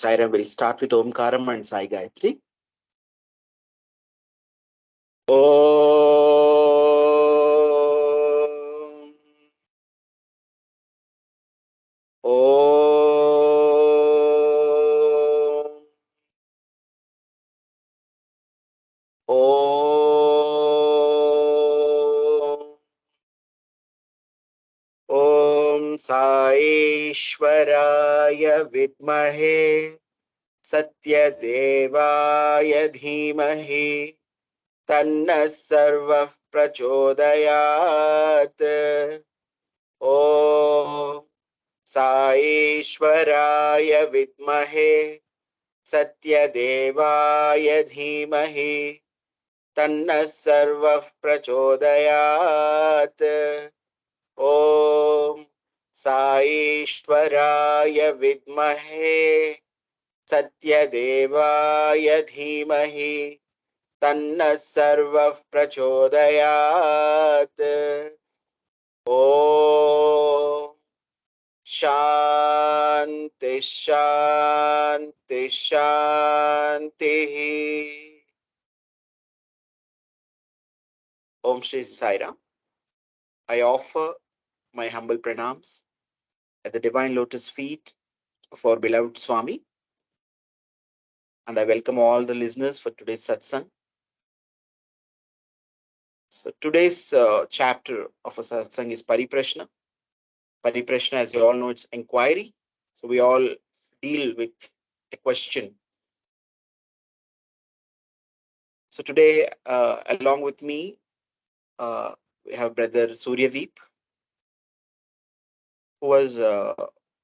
Saira will start with Omkaram and Sai Gayatri. Om. Om. Om. Om Saishwaraya Vidmahe Satyadevaya Dhimahi Tanna Sarva Prachodayat. Om Saishwaraya Vidmahe Satyadevaya Dhimahi Tanna Sarva Prachodayat. Om Saishwaraya Vidmahe Satyadevaya Dhimahi Tanna Sarva Prachodayat. Om Shanti Shanti Shanti. Om Shri Sai Ram. I offer my humble pranams at the divine lotus feet of our beloved Swami, and I welcome all the listeners for today's satsang. So today's chapter of a satsang is Paripraśna. Paripraśna, as you all know, it's inquiry. So we all deal with a question. So today, along with me, we have brother Suryadeep, who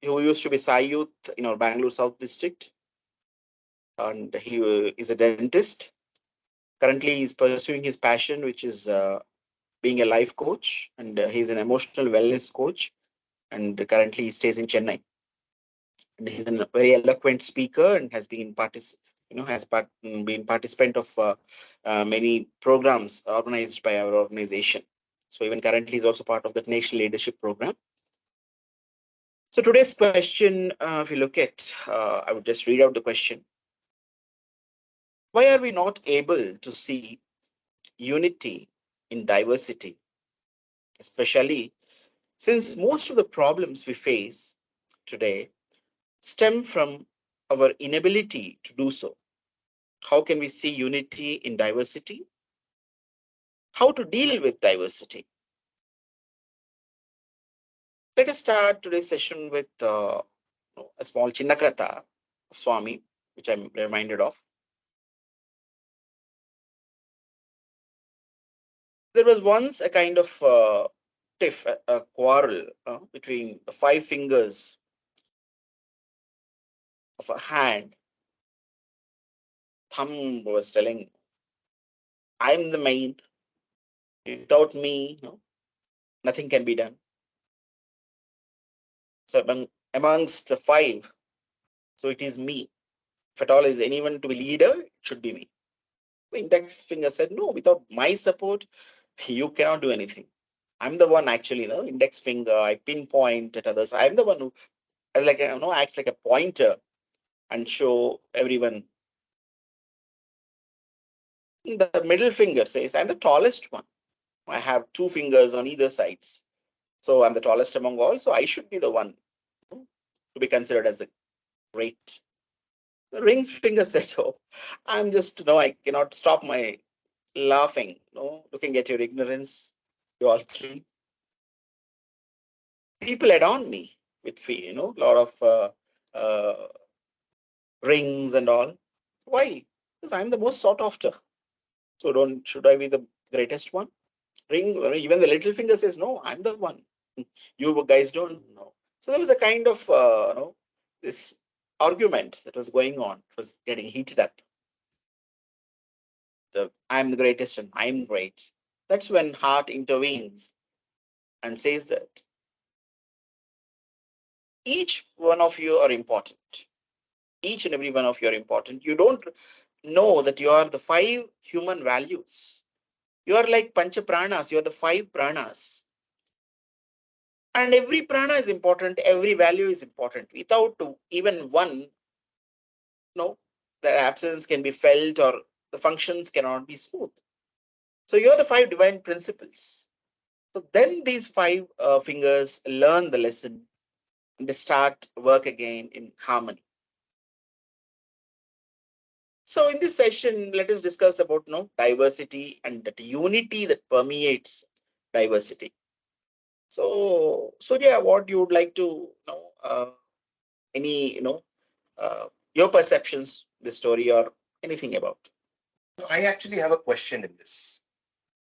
used to be Sai Youth in our Bangalore South District, and he is a dentist. Currently, he's pursuing his passion, which is being a life coach, and he's an emotional wellness coach. And currently, he stays in Chennai. And he's a very eloquent speaker and has been been participant of many programs organized by our organization. So even currently, he's also part of the National Leadership Program. So today's question, if you look at, I would just read out the question. Why are we not able to see unity in diversity, especially since most of the problems we face today stem from our inability to do so? How can we see unity in diversity? How to deal with diversity? Let us start today's session with a small Chinnakatha of Swami, which I'm reminded of. There was once a kind of tiff, a quarrel between the 5 fingers of a hand. Thumb was telling, I'm the main. Without me, nothing can be done. So amongst the 5, so it is me. If at all is anyone to be leader, it should be me. The index finger said, no, without my support, you cannot do anything. I'm the one actually, index finger, I pinpoint at others. I'm the one who acts like a pointer and show everyone. The middle finger says, I'm the tallest one. I have 2 fingers on either sides. So I'm the tallest among all. So I should be the one to be considered as a great. The ring finger said, oh, I'm just, I cannot stop my laughing, looking at your ignorance, you all 3. People adorn me with a lot of rings and all. Why? Because I'm the most sought after. So should I be the greatest one? Ring, even the little finger says, no, I'm the one. You guys don't know. So there was a kind of this argument that was going on. It was getting heated up. I'm the greatest and I'm great. That's when heart intervenes and says that each one of you are important. Each and every one of you are important. You don't know that you are the 5 human values. You are like Pancha Pranas. You are the 5 pranas. And every prana is important. Every value is important. Without even one, no, their absence can be felt or the functions cannot be smooth. So here are the 5 divine principles. So then these 5 fingers learn the lesson and they start work again in harmony. So in this session, let us discuss about diversity and that unity that permeates diversity. So Surya, what you would like to know? Any your perceptions, the story or anything about? I actually have a question in this.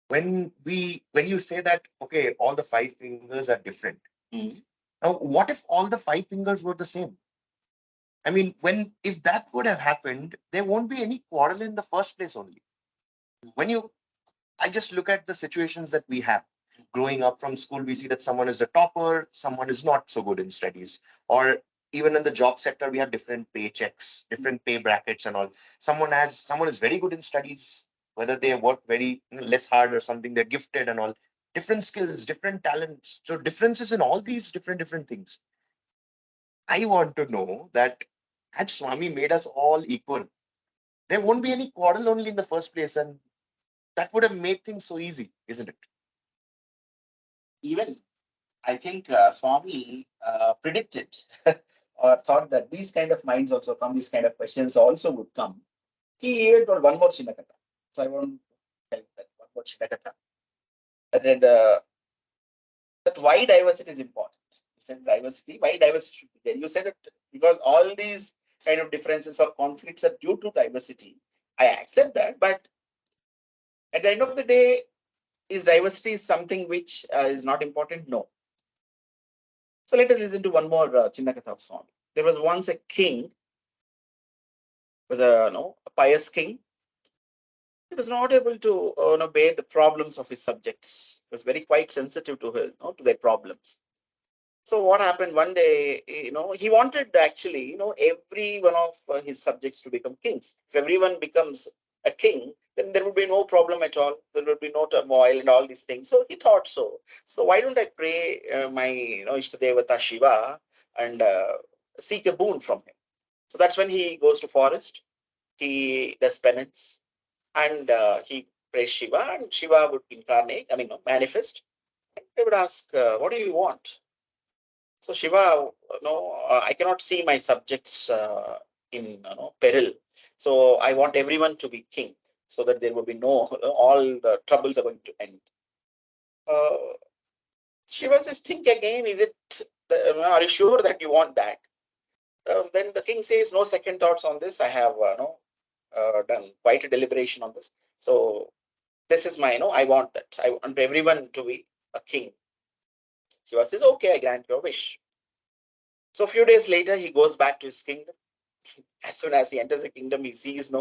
When you say that, okay, all the 5 fingers are different. Mhm. Now, what if all the 5 fingers were the same? I mean, if that would have happened, there won't be any quarrel in the first place only. When you I just look at the situations that we have. Growing up from school, we see that someone is the topper, someone is not so good in studies. Or even in the job sector, we have different paychecks, different pay brackets and all. Someone is very good in studies, whether they work very less hard or something, they're gifted and all. Different skills, different talents. So differences in all these different things. I want to know that had Swami made us all equal, there won't be any quarrel only in the first place, and that would have made things so easy, isn't it? Even I think Swami predicted or thought that these kind of minds also come, these kind of questions also would come. He even told one more Chinakatha. So I want to tell that one more Chinakatha. That why diversity is important. You said diversity, why diversity should be there? You said it because all these kind of differences or conflicts are due to diversity. I accept that, but at the end of the day, is diversity something which is not important? No. So let us listen to one more Chinnakatha of Swami. There was once a king, was a pious king. He was not able to bear the problems of his subjects. He was very quite sensitive to to their problems. So what happened one day, he wanted actually, every one of his subjects to become kings. If everyone becomes a king, then there would be no problem at all. There would be no turmoil and all these things. So he thought so. So why don't I pray my, Ishtadevata Shiva and seek a boon from him? So that's when he goes to forest. He does penance and he prays Shiva, and Shiva would incarnate. I mean, manifest. He would ask, "What do you want?" So Shiva, I cannot see my subjects in peril. So I want everyone to be king, so that there will be no all the troubles are going to end. Uh, Shiva says, "Think again. Is it? Are you sure that you want that?" Then the king says, "No second thoughts on this. I have done quite a deliberation on this. So this is my, I want that. I want everyone to be a king." Shiva says, "Okay, I grant your wish." So a few days later, he goes back to his kingdom. As soon as he enters the kingdom, he sees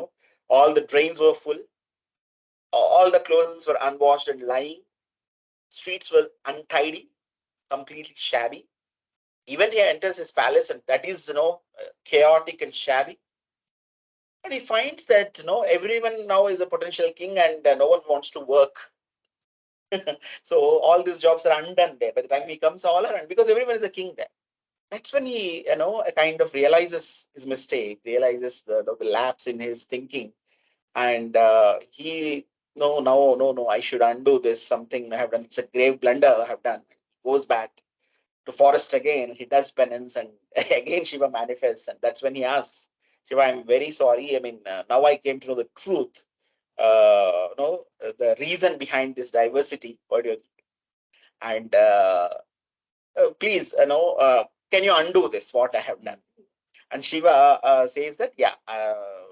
all the drains were full, all the clothes were unwashed and lying, streets were untidy, completely shabby. Even he enters his palace, and that is chaotic and shabby. And he finds that everyone now is a potential king, and no one wants to work. So all these jobs are undone there. By the time he comes, all are undone because everyone is a king there. That's when he kind of realizes his mistake, realizes the lapse in his thinking, and he no, I should undo this, something I have done, it's a grave blunder I have done. Goes back to forest again, he does penance, and again Shiva manifests, and that's when he asks Shiva, "I'm very sorry, I mean, now I came to know the truth, the reason behind this diversity, what do you, and please, can you undo this what I have done?" And Shiva says that, "Yeah,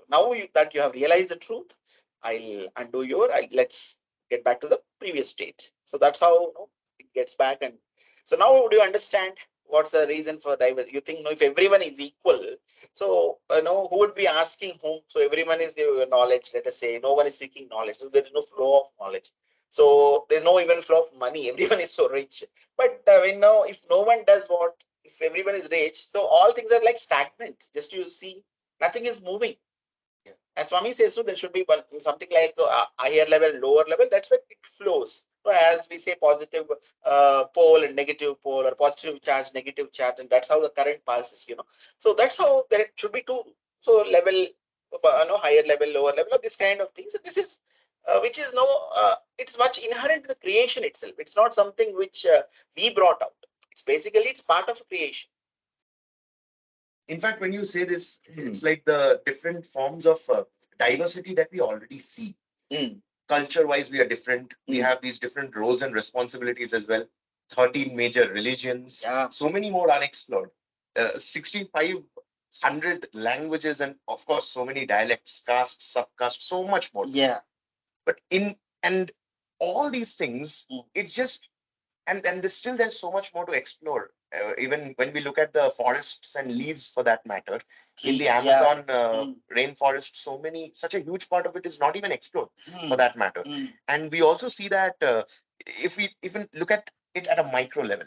now that you have realized the truth, I'll undo let's get back to the previous state." So that's how it gets back. And so now do you understand what's the reason for diversity? You think, if everyone is equal, so who would be asking whom? So everyone is giving knowledge, let us say, no one is seeking knowledge. So there is no flow of knowledge. So there's no even flow of money. Everyone is so rich. But if no one does what, if everyone is rich, so all things are like stagnant. Just you see, nothing is moving. As Swami says, so there should be something like higher level, lower level. That's where it flows. So as we say, positive pole and negative pole, or positive charge, negative charge, and that's how the current passes. So that's how there should be two So level, higher level, lower level, this kind of things. This is which is it's much inherent in the creation itself. It's not something which we brought out. It's basically it's part of creation. In fact, when you say this, it's like the different forms of diversity that we already see. Culture-wise, we are different. We have these different roles and responsibilities as well. 13 major religions. So many more unexplored. 6,500 languages, and of course, so many dialects, castes, subcastes, so much more. Yeah. But and all these things, it's just and there's so much more to explore. Even when we look at the forests and leaves, for that matter, in the Amazon rainforest, such a huge part of it is not even explored, for that matter. And we also see that if we even look at it at a micro level,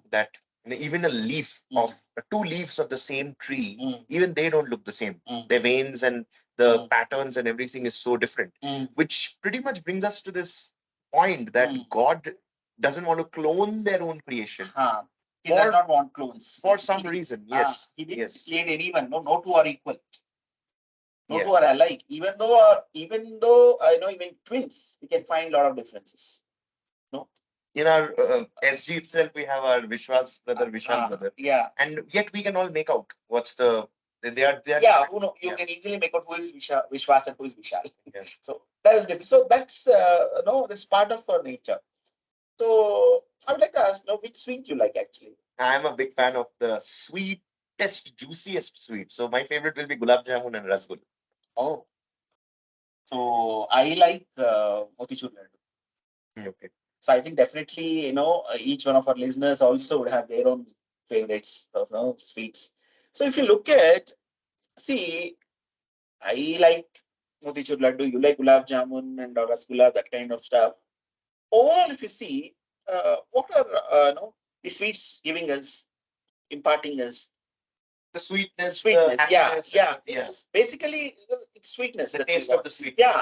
that even a leaf of 2 leaves of the same tree, even they don't look the same. Their veins and the patterns and everything is so different, which pretty much brings us to this point that God doesn't want to clone their own creation. He does not want clones. For some reason, yes. He didn't create anyone. No two are equal. No two are alike. Even though even twins, we can find a lot of differences. No. In our SG itself, we have our Vishwas brother, Vishal brother. Yeah. And yet we can all make out what's the they are you can easily make out who is Vishwas and who is Vishal. So that is different. So that's that's part of our nature. So I would like to ask, which sweet you like actually? I'm a big fan of the sweetest, juiciest sweet. So my favorite will be gulab jamun and rasgulla. Oh. So I like motichur laddu. Okay. So I think definitely, each one of our listeners also would have their own favorites of sweets. So if you look at, see, I like motichur laddu, you like gulab jamun and rasgulla, that kind of stuff. Overall, if you see, what are the sweets giving us, imparting us? The sweetness, It's basically it's sweetness. The taste of the sweetness. Yeah.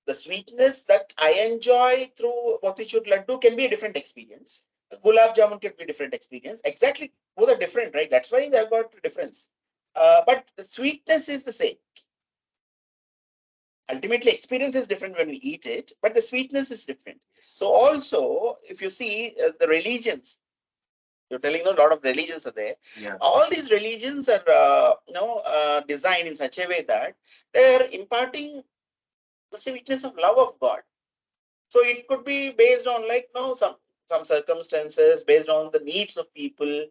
The sweetness that I enjoy through motichur laddu can be a different experience. Gulab jamun can be a different experience. Exactly, both are different, right? That's why they've got a difference. But the sweetness is the same. Ultimately, experience is different when we eat it, but the sweetness is different. So also, if you see the religions, you're telling a lot of religions are there. Yeah. All these religions are designed in such a way that they're imparting the sweetness of love of God. So it could be based on some circumstances, based on the needs of people.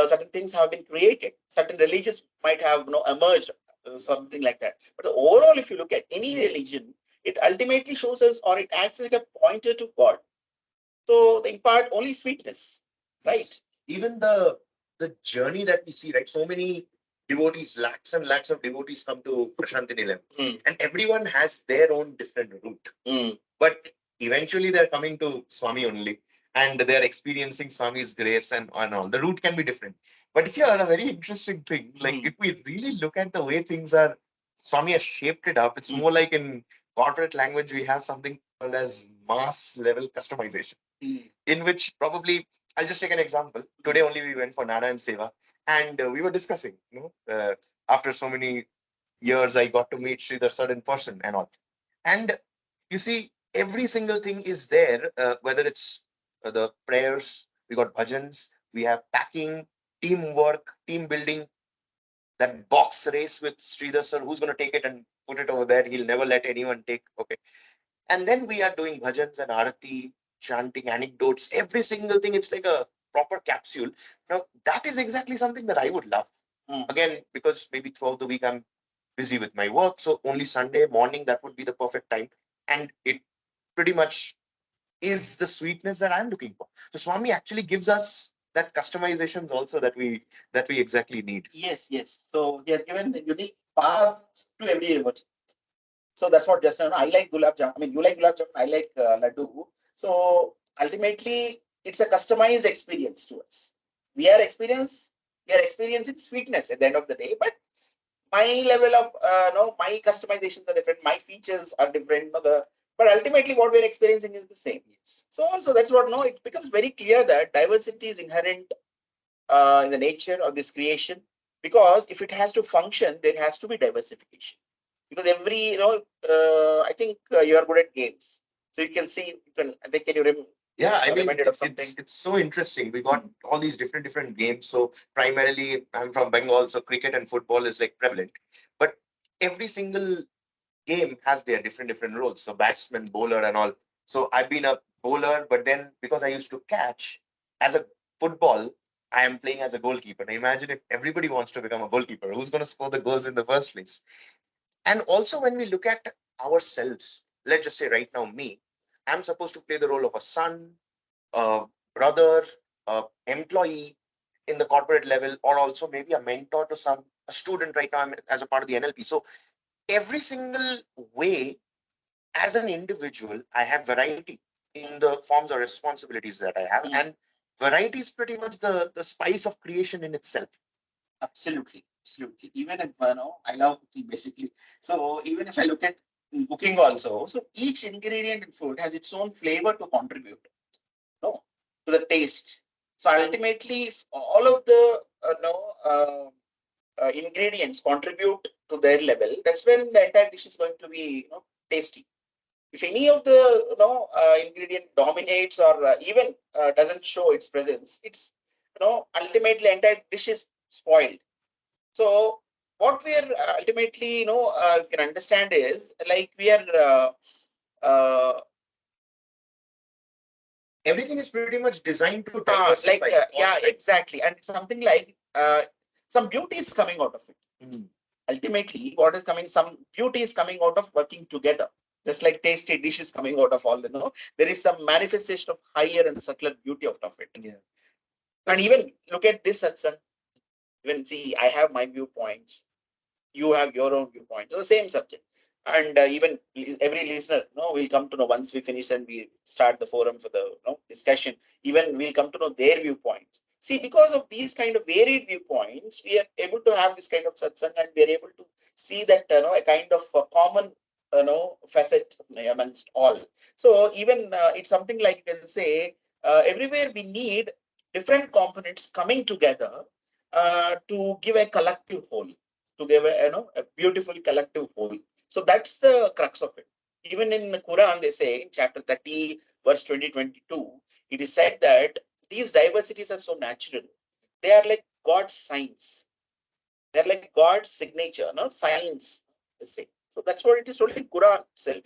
Certain things have been created. Certain religions might have emerged, something like that. But overall, if you look at any religion, it ultimately shows us, or it acts like a pointer to God. So they impart only sweetness, right? Even the journey that we see, right? So many devotees, lakhs and lakhs of devotees come to Prashanti Nilayam, and everyone has their own different route. But eventually they're coming to Swami only, and they're experiencing Swami's grace and all. The route can be different. But here, a very interesting thing, like if we really look at the way things are, Swami has shaped it up. It's more like in corporate language, we have something called as mass level customization, in which probably, I'll just take an example. Today only we went for Narayan Seva, and we were discussing, after so many years, I got to meet Sridhar sir in person and all. And you see, every single thing is there, whether it's the prayers, we got bhajans, we have packing, teamwork, team building, that box race with Sridhar sir, who's going to take it and put it over there. He'll never let anyone take. Okay. And then we are doing bhajans and arati, chanting, anecdotes, every single thing. It's like a proper capsule. Now, that is exactly something that I would love. Again, because maybe throughout the week I'm busy with my work. So only Sunday morning, that would be the perfect time. And it pretty much is the sweetness that I'm looking for. So Swami actually gives us that customizations also that we exactly need. Yes. So he has given a unique path to every devotee. So that's what just now. I like gulab jamun. I mean, you like gulab jamun. I like laddu. So ultimately, it's a customized experience to us. We are experiencing sweetness at the end of the day. But my level of my customizations are different. My features are different. But ultimately, what we're experiencing is the same. So also that's what it becomes very clear that diversity is inherent in the nature of this creation. because if it has to function, there has to be diversification. Because every, I think you are good at games, so you can see. I think, can you remember? Yeah, I mean, reminded of something. it's so interesting. We got all these different games. So primarily, I'm from Bengal, so cricket and football is like prevalent. But every single game has their different roles. So batsman, bowler, and all. So I've been a bowler, but then because I used to catch as a football, I am playing as a goalkeeper. Now imagine if everybody wants to become a goalkeeper, who's going to score the goals in the first place? And also, when we look at ourselves, let's just say right now, me, I'm supposed to play the role of a son, a brother, a employee in the corporate level, or also maybe a mentor to some a student right now. I'm as a part of the NLP. So every single way, as an individual, I have variety in the forms of responsibilities that I have, and variety is pretty much the spice of creation in itself. Absolutely, absolutely. Even if I love cooking basically. So even if I look at cooking also, so each ingredient in food has its own flavor to contribute, no, to the taste. So ultimately, if all of the ingredients contribute to their level, that's when the entire dish is going to be tasty. If any of the ingredient dominates or even doesn't show its presence, it's ultimately entire dish is spoiled. So what we are ultimately can understand is like we are everything is pretty much designed to diversify. Yeah, exactly, and something like some beauty is coming out of it. Ultimately, what is coming, some beauty is coming out of working together. Just like tasty dishes coming out of all the there is some manifestation of higher and subtler beauty out of it. Yeah. And even look at this satsang. Even see, I have my viewpoints, you have your own viewpoints on the same subject, and even every listener will come to know once we finish and we start the forum for the discussion. Even we'll come to know their viewpoints. See, because of these kind of varied viewpoints, we are able to have this kind of satsang, and we are able to see that a kind of common facet amongst all. So even it's something like you can say everywhere we need different components coming together to give a collective whole, to give a beautiful collective whole. So that's the crux of it. Even in the Quran, they say in chapter 30, verse 20-22, it is said that these diversities are so natural. They are like God's signs. They're like God's signature, no science. They say. So that's what it is told in Quran itself.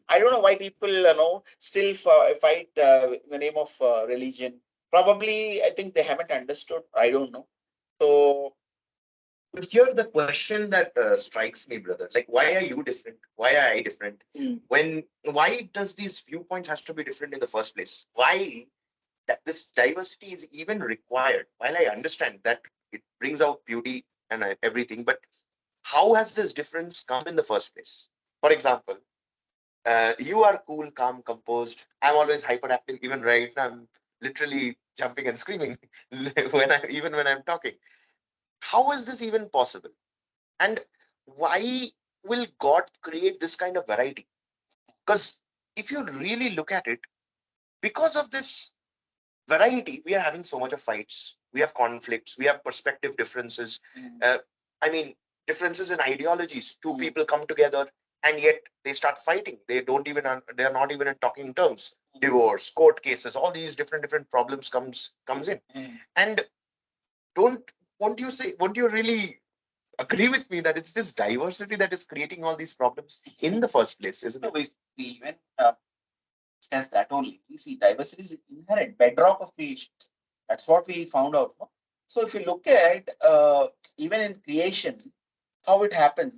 I don't know why people still fight in the name of religion. Probably, I think they haven't understood. I don't know. So but here the question that strikes me, brother, like why are you different? Why are I different? Why does these viewpoints has to be different in the first place? Why that this diversity is even required? While I understand that it brings out beauty and everything, but how has this difference come in the first place? For example, you are cool, calm, composed. I'm always hyperactive. Even right now, I'm literally jumping and screaming when I'm talking. How is this even possible? And why will God create this kind of variety? Because if you really look at it, because of this variety, we are having so much of fights. We have conflicts. We have perspective differences. I mean, differences in ideologies. Two people come together and yet they start fighting. They don't even. They are not even in talking terms. Divorce, court cases, all these different problems comes in. And don't won't you say? Won't you really agree with me that it's this diversity that is creating all these problems in the first place, isn't it? We even discuss that only. You see, diversity is inherent, bedrock of creation. That's what we found out. No? So if you look at even in creation, how it happened,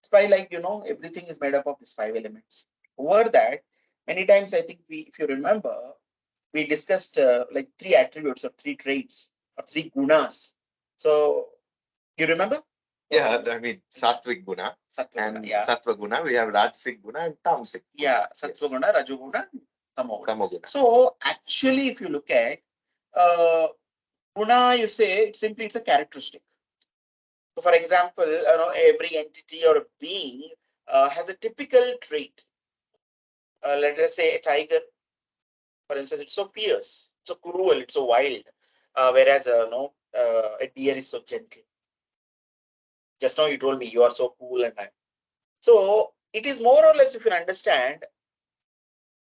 it's by like everything is made up of these five elements. Over that, many times I think if you remember, we discussed like three attributes or three traits or three gunas. So you remember? Yeah, I mean Sattvic guna and Sattva guna. We have Rajasic guna and Tamasic. Yeah, Sattva guna, Rajoguna, Tamo Tamo guna. So actually, if you look at guna, you say it's a characteristic. So, for example, every entity or being has a typical trait. Let us say a tiger, for instance, it's so fierce, it's so cruel, it's so wild, whereas a deer is so gentle. Just now you told me you are so cool and so it is more or less, if you understand,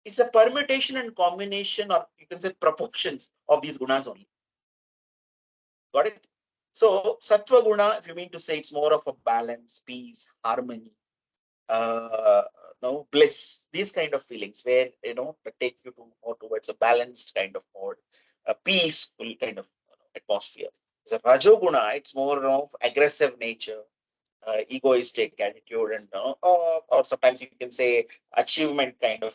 it's a permutation and combination, or you can say proportions of these gunas only. Got it? So Sattva guna, if you mean to say, it's more of a balance, peace, harmony, uh, bliss, these kind of feelings where, take you to more towards a balanced kind of mode, a peaceful kind of atmosphere. It's a Rajoguna, it's more of aggressive nature, egoistic attitude, and or sometimes you can say achievement kind of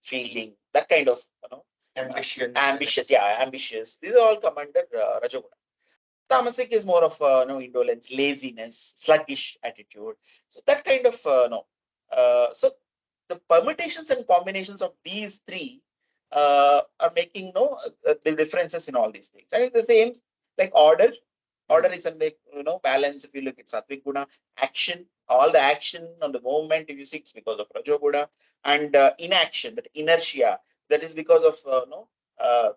feeling, that kind of ambitious, yeah, ambitious. These are all come under Rajoguna. Tamasic is more of indolence, laziness, sluggish attitude. So that kind of no. So the permutations and combinations of these three are making the differences in all these things. And it's the same like order. Order is something, balance. If you look at Sattvic Guna, action, all the action on the movement, if you see, it's because of Rajoguna, and inaction, that inertia, that is because of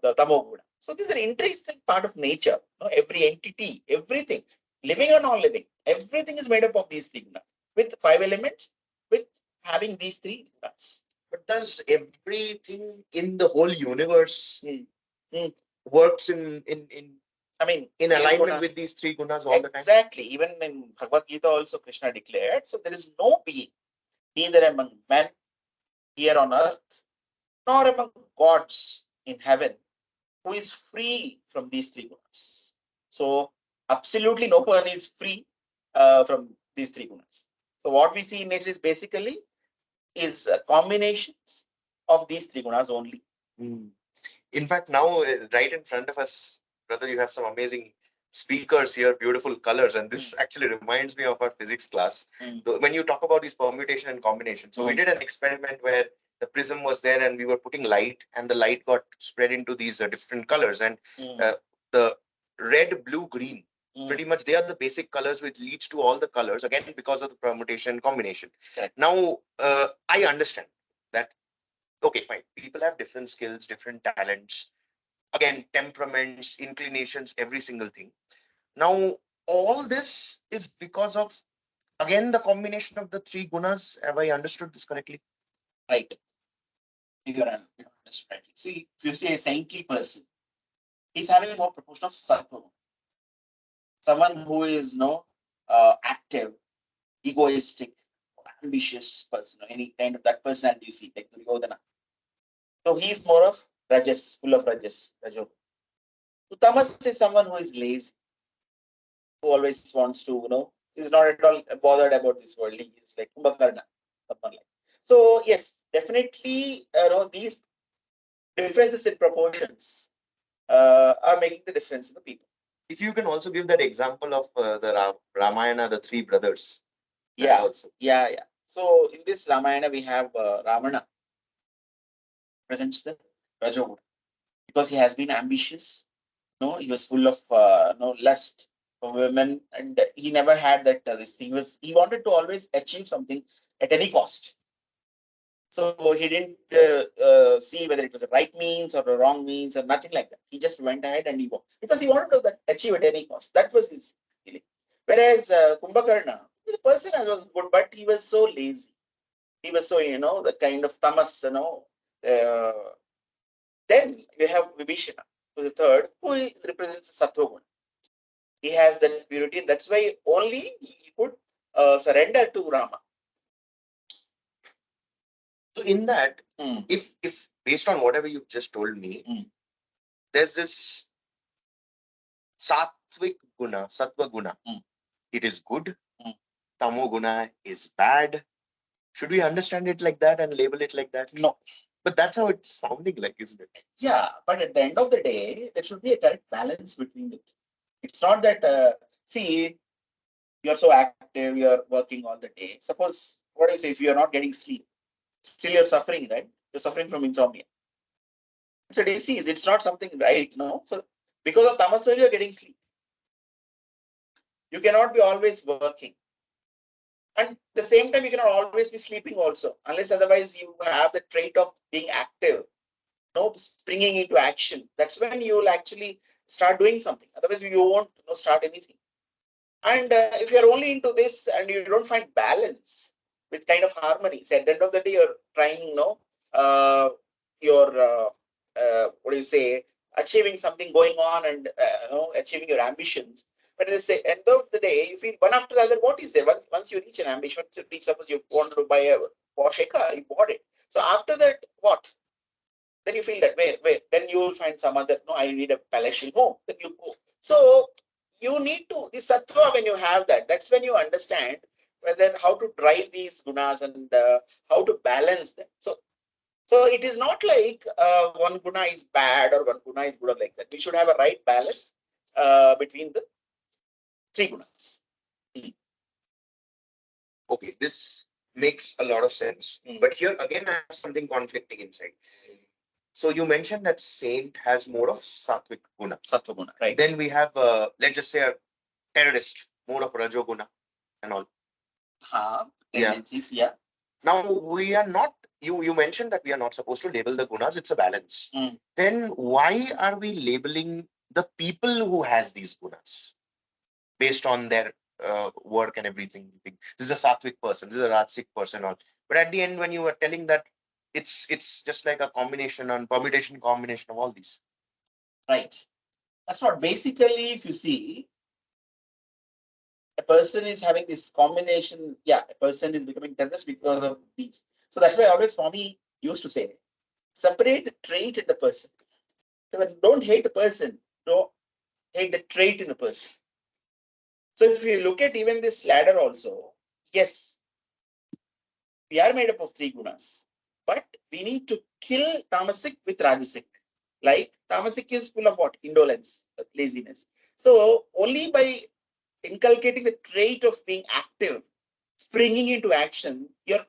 the Tamoguna. So this is an intrinsic part of nature. Every entity, everything, living or non living, everything is made up of these three gunas, with 5 elements, with having these three gunas. But does everything in the whole universe works in alignment with these three gunas all the time? Exactly. Even in Bhagavad Gita also Krishna declared, so there is no being, neither among men here on earth, nor among gods in heaven, who is free from these three gunas. So absolutely no one is free from these three gunas. So what we see in nature is basically combinations of these three gunas only. In fact, now right in front of us, brother, you have some amazing speakers here, beautiful colors, and this actually reminds me of our physics class. When you talk about these permutation and combination, so we did an experiment where the prism was there and we were putting light, and the light got spread into these different colors, and the red, blue, green, pretty much they are the basic colors which leads to all the colors, again because of the permutation and combination. Now I understand that, okay, fine, people have different skills, different talents, again temperaments, inclinations, every single thing. Now all this is because of, again, the combination of the three gunas. Have I understood this correctly? Right. You understood rightly. See, if you say a saintly person, he's having more proportion of sattva. Someone who is active, egoistic, ambitious person, any kind of that personality you see, like Duryodhana. So he's more of rajas, full of rajas, rajo. So tamas is someone who is lazy, who always wants to, is not at all bothered about this world. He is like Kumbhakarna, someone like. So yes, definitely, these differences in proportions are making the difference in the people. If you can also give that example of the Ramayana, the three brothers. Yeah, also. Yeah. So in this Ramayana, we have Ravana presents the Rajoguna because he has been ambitious. He was full of lust for women, and he never had that this thing. He wanted to always achieve something at any cost. So he didn't see whether it was the right means or the wrong means or nothing like that. He just went ahead and he walked because he wanted to achieve at any cost. That was his feeling. Whereas Kumbhakarna, was a person as was good, but he was so lazy. He was so, the kind of tamas, Then we have Vibhishana, who is the third, who represents the Sattva Guna. He has that purity, and that's why only he could surrender to Rama. So in that, if based on whatever you've just told me, there's this Sattvic Guna, Sattva Guna. It is good. Tamo Guna is bad. Should we understand it like that and label it like that? No. But that's how it's sounding like, isn't it? Yeah, but at the end of the day, there should be a correct balance between it. It's not that, see, you're so active, you're working all the day. Suppose, what I say, if you're not getting sleep, still you're suffering, right? You're suffering from insomnia. It's a disease. It's not something right, no? So, because of tamas, you're getting sleep. You cannot be always working. And at the same time, you cannot always be sleeping also, unless otherwise you have the trait of being active, springing into action. That's when you will actually start doing something. Otherwise, you won't start anything. And if you're only into this and you don't find balance with kind of harmony, so at the end of the day, you're trying, you're, what do you say, achieving something going on and, achieving your ambitions. But at the end of the day, you feel one after the other, what is there? Once you reach an ambition, once you reach, suppose you want to buy a Porsche car, you bought it. So after that, what? Then you feel that where then you will find some other, no, I need a palatial home. Then you go. So you need to, the sattva, when you have that, that's when you understand whether how to drive these gunas and how to balance them. So it is not like one guna is bad or one guna is good or like that. We should have a right balance between the three gunas. Okay, this makes a lot of sense. But here again, I have something conflicting inside. So you mentioned that saint has more of sattvic guna. Sattva guna, right? Then we have, let's just say, a terrorist, more of rajoguna and all. Tendencies, yeah. Now we are not. You mentioned that we are not supposed to label the gunas. It's a balance. Then why are we labeling the people who has these gunas based on their work and everything? This is a sattvic person. This is a rajasic person. All. But at the end, when you are telling that it's just like a combination and permutation combination of all these. Right. That's what basically, if you see, a person is having this combination. Yeah, a person is becoming terrorist because of these. So that's why always Swami used to say, separate the trait in the person. So don't hate the person, don't hate the trait in the person. So if you look at even this ladder also, yes, we are made up of three gunas, but we need to kill tamasic with rajasic. Like tamasic is full of what? Indolence, laziness. So only by inculcating the trait of being active, springing into action, you're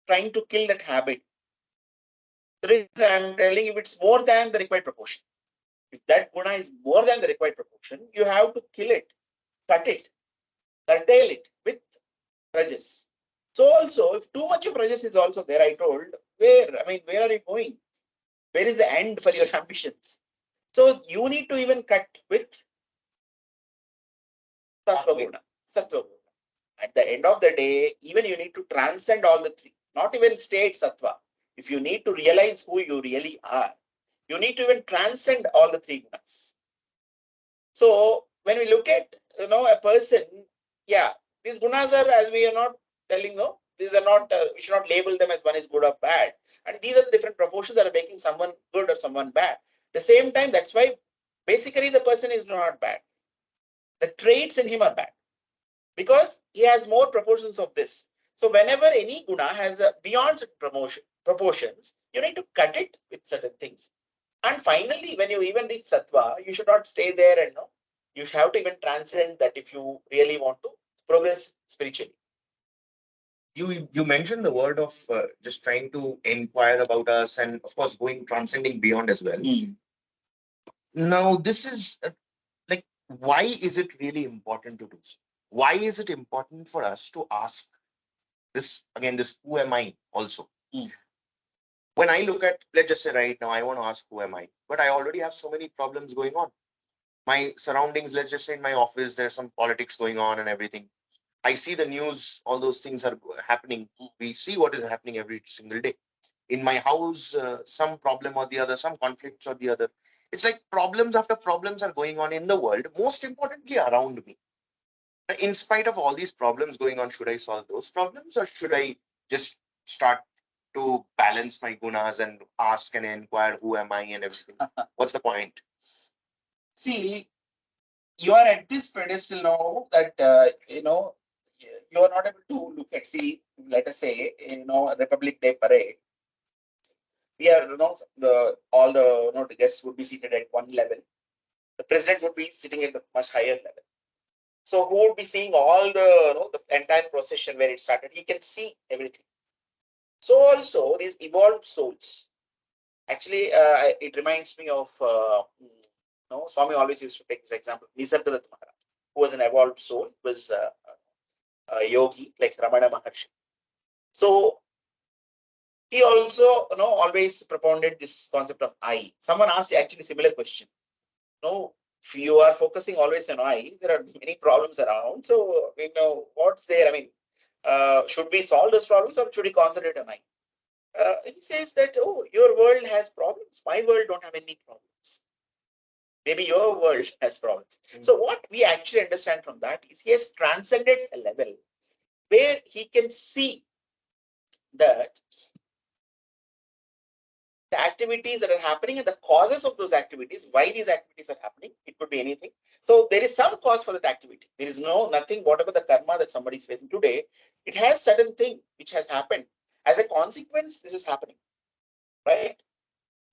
trying to kill that habit. The reason I'm telling you, it's more than the required proportion. If that guna is more than the required proportion, you have to kill it, cut it, curtail it with rajas. So also, if too much of rajas is also there, I told, where are you going? Where is the end for your ambitions? So you need to even cut with sattva guna. Sattva guna. At the end of the day, even you need to transcend all the three, not even state sattva. If you need to realize who you really are, you need to even transcend all the three gunas. So when we look at, a person, yeah, these gunas are, as we are not telling, no, these are not, we should not label them as one is good or bad. And these are the different proportions that are making someone good or someone bad. At the same time, that's why basically the person is not bad. The traits in him are bad because he has more proportions of this. So whenever any guna has a beyond proportions, you need to cut it with certain things. And finally, when you even reach sattva, you should not stay there and no. You have to even transcend that if you really want to progress spiritually. You mentioned the word of just trying to inquire about us and of course going transcending beyond as well. Now this is like, why is it really important to do so? Why is it important for us to ask this again, this who am I also? When I look at, let's just say right now, I want to ask who am I, but I already have so many problems going on. My surroundings, let's just say in my office, there's some politics going on and everything. I see the news, all those things are happening. We see what is happening every single day. In my house, some problem or the other, some conflicts or the other. It's like problems after problems are going on in the world, most importantly around me. In spite of all these problems going on, should I solve those problems or should I just start to balance my gunas and ask and inquire who am I and everything? What's the point? See, you are at this pedestal now that, you are not able to look at, see, let us say, Republic Day parade. We are, all the guests would be seated at one level. The president would be sitting at a much higher level. So who would be seeing all the entire procession where it started? He can see everything. So also these evolved souls. Actually, it reminds me of, Swami always used to take this example. Nisargadatta Maharaj, who was an evolved soul, was a yogi like Ramana Maharshi. So he also, always propounded this concept of I. Someone asked actually similar question. if you are focusing always on I, there are many problems around. So we know what's there. I mean, should we solve those problems or should we concentrate on I? He says that, oh, your world has problems. My world don't have any problems. Maybe your world has problems. So what we actually understand from that is he has transcended a level where he can see that the activities that are happening and the causes of those activities, why these activities are happening. It could be anything. So there is some cause for that activity. There is nothing, whatever the karma that somebody is facing today, it has certain thing which has happened. As a consequence, this is happening, right?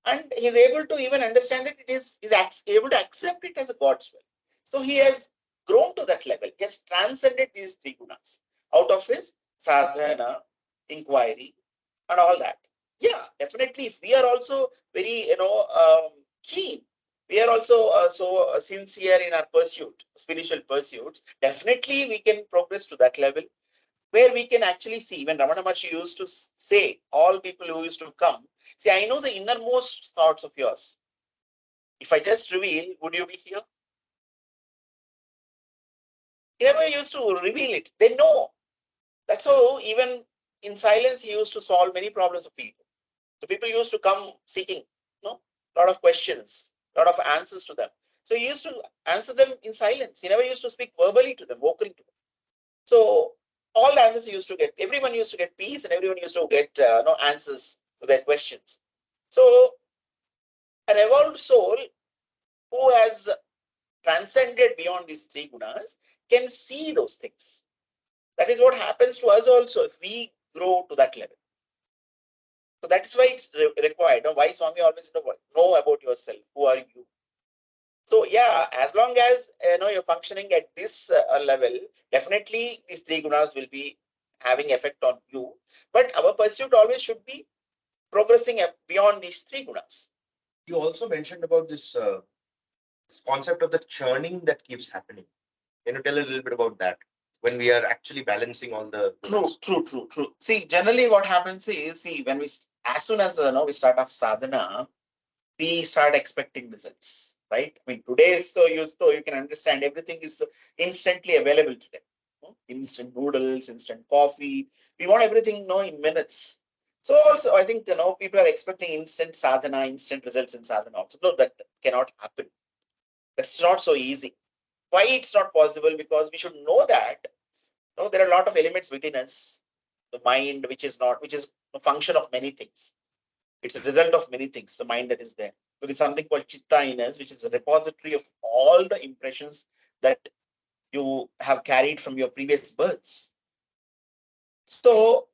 And he's able to even understand it. He's able to accept it as a God's will. So he has grown to that level. He has transcended these three gunas out of his sadhana, inquiry, and all that. Yeah, definitely. If we are also very, keen, we are also so sincere in our pursuit, spiritual pursuits, definitely we can progress to that level where we can actually see. When Ramana Maharshi used to say, all people who used to come, see, I know the innermost thoughts of yours. If I just reveal, would you be here? He never used to reveal it. They know. That's how even in silence, he used to solve many problems of people. So people used to come seeking, a lot of questions, a lot of answers to them. So he used to answer them in silence. He never used to speak verbally to them, vocally to them. So all the answers he used to get, everyone used to get peace and everyone used to get answers to their questions. So an evolved soul who has transcended beyond these three gunas can see those things. That is what happens to us also if we grow to that level. So that is why it's required. Why Swami always know about yourself. Who are you? So yeah, as long as you're functioning at this level, definitely these three gunas will be having effect on you. But our pursuit always should be progressing beyond these three gunas. You also mentioned about this concept of the churning that keeps happening. Can you tell a little bit about that? When we are actually balancing all the True. See, generally what happens is, when we, as soon as we start off sadhana, we start expecting results, right? I mean, today's so you can understand everything is instantly available today. Instant noodles, instant coffee. We want everything in minutes. So also, I think people are expecting instant sadhana, instant results in sadhana. Also, no, that cannot happen. That's not so easy. Why it's not possible? Because we should know that there are a lot of elements within us. The mind, which is a function of many things. It's a result of many things, the mind that is there. There is something called chitta in us, which is a repository of all the impressions that you have carried from your previous births. So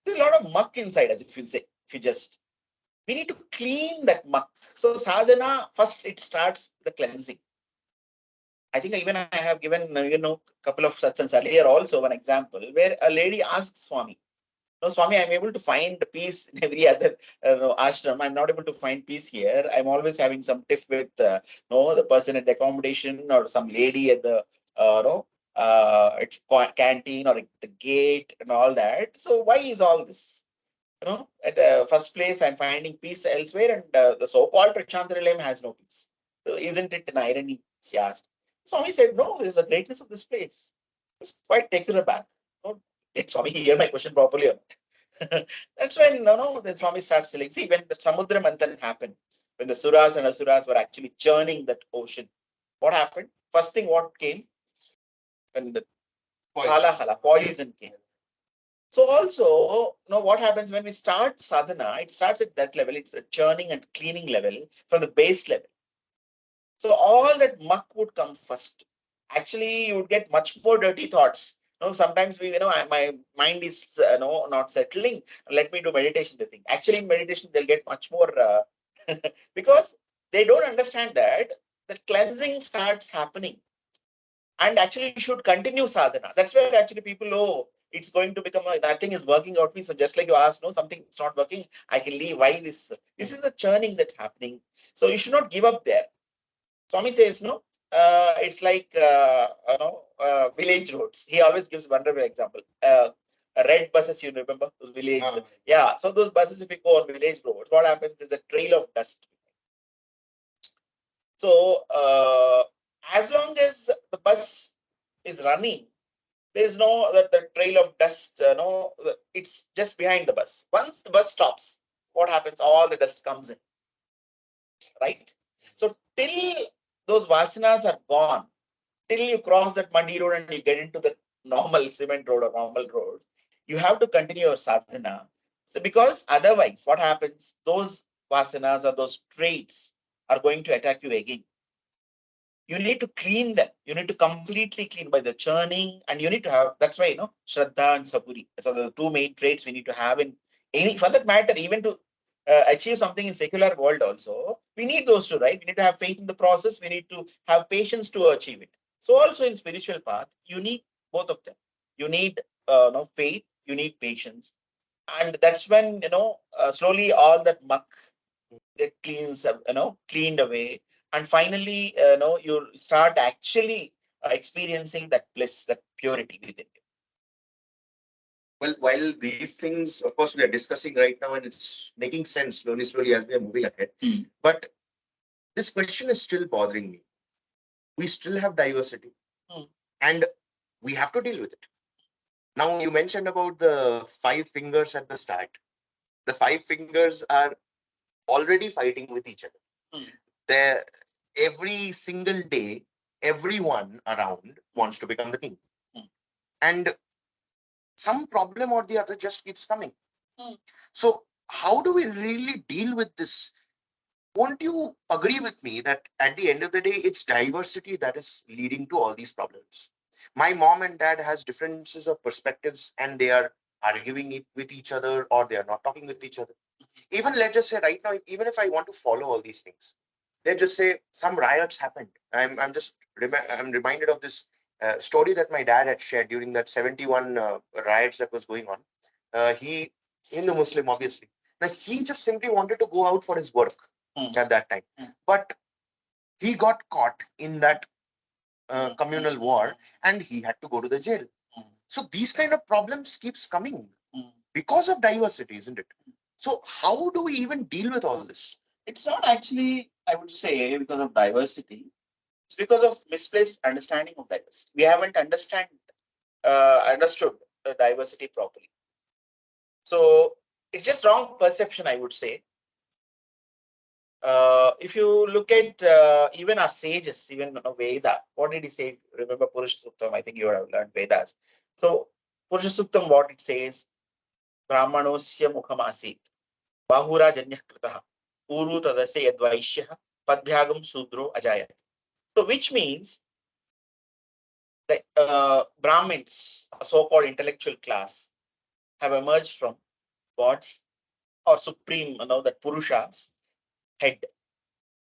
there's a lot of muck inside us, if you say, we need to clean that muck. So sadhana, first it starts the cleansing. I think even I have given, a couple of satsangs earlier also one example where a lady asked Swami, no, Swami, I'm able to find peace in every other ashram. I'm not able to find peace here. I'm always having some tiff with the person at the accommodation or some lady at the canteen or at the gate and all that. So why is all this? At the first place, I'm finding peace elsewhere, and the so-called Prachantarilem has no peace. So isn't it an irony? He asked. Swami said, no, this is the greatness of this place. It's quite taken aback. Did Swami hear my question properly? That's when then Swami starts telling. See, when the Samudra Manthan happened, when the Suras and Asuras were actually churning that ocean, what happened? First thing what came? When the poison came. So also, what happens when we start sadhana, it starts at that level, it's a churning and cleaning level from the base level. So all that muck would come first. Actually, you would get much more dirty thoughts. Sometimes my mind is not settling. Let me do meditation. They think actually in meditation they'll get much more because they don't understand that the cleansing starts happening, and actually you should continue sadhana. That's where actually people know it's going to become nothing is working out. So just like you asked, something's not working. I can leave. Why this? This is the churning that's happening. So you should not give up there. Swami says, no, it's like, village roads. He always gives wonderful example. Red buses, you remember those village? Yeah. So those buses, if you go on village roads, what happens is a trail of dust. So As long as the bus is running, there is no the trail of dust. No, it's just behind the bus. Once the bus stops, what happens? All the dust comes in, right? So till those vasanas are gone, till you cross that muddy road and you get into the normal cement road or normal road, you have to continue your sadhana. So because otherwise, what happens? Those vasanas or those traits are going to attack you again. You need to clean them. You need to completely clean by the churning, and you need to have. That's why Shraddha and Saburi. So the two main traits we need to have in any, for that matter, even to achieve something in secular world also, we need those two, right? We need to have faith in the process. We need to have patience to achieve it. So also in spiritual path, you need both of them. You need faith. You need patience, and that's when slowly all that muck it cleans cleaned away, and finally you start actually experiencing that bliss, that purity within you. Well, while these things, of course, we are discussing right now, and it's making sense slowly as we are moving ahead. But this question is still bothering me. We still have diversity, and we have to deal with it. Now, you mentioned about the five fingers at the start. The five fingers are already fighting with each other. They're, every single day, everyone around wants to become the king. And some problem or the other just keeps coming. So how do we really deal with this? Won't you agree with me that at the end of the day, it's diversity that is leading to all these problems? My mom and dad has differences of perspectives, and they are arguing it with each other, or they are not talking with each other. Even let's just say right now, even if I want to follow all these things, let's just say some riots happened. I'm reminded of this story that my dad had shared during that 71 riots that was going on. He Hindu Muslim, obviously. Now he just simply wanted to go out for his work at that time, but he got caught in that communal war, and he had to go to the jail. So these kind of problems keeps coming because of diversity, isn't it? So how do we even deal with all this? It's not actually, I would say, because of diversity. It's because of misplaced understanding of diversity. We haven't understood the diversity properly. So it's just wrong perception, I would say. If you look at even our sages, even Veda, what did he say? Remember Purusha Suktam? I think you have learned Vedas. So Purusha Suktam, what it says, Brahmanosya Mukhamasit, Bahura Janyah Kritaha, Uru Tadasya Yadvaishya, Padbhyagam Sudro Ajayat. So which means that Brahmins, a so-called intellectual class, have emerged from gods or supreme, that Purusha's head,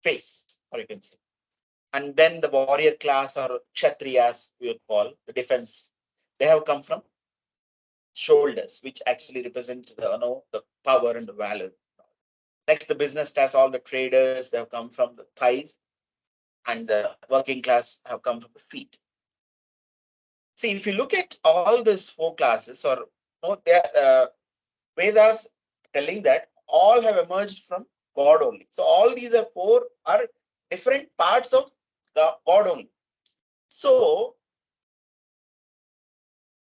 face, or you can say. And then the warrior class or Kshatriyas, we would call the defense, they have come from shoulders, which actually represent the power and the valor. Next, the business class, all the traders, they have come from the thighs, and the working class have come from the feet. See, if you look at all these four classes, or Vedas telling that all have emerged from God only. So all these are different parts of God only. So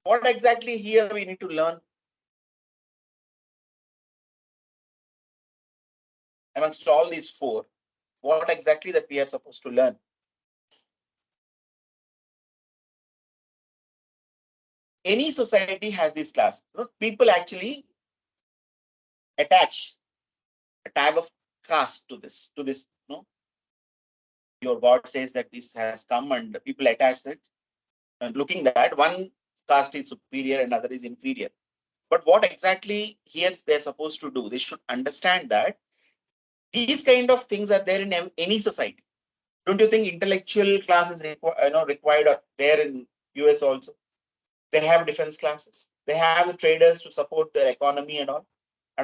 what exactly here we need to learn amongst all these four? What exactly that we are supposed to learn? Any society has this class. People actually attach a tag of caste to this. Your God says that this has come, and people attach it, and looking that one caste is superior and other is inferior. But what exactly here they're supposed to do? They should understand that these kind of things are there in any society. Don't you think intellectual classes required or there in US also? They have defense classes. They have the traders to support their economy and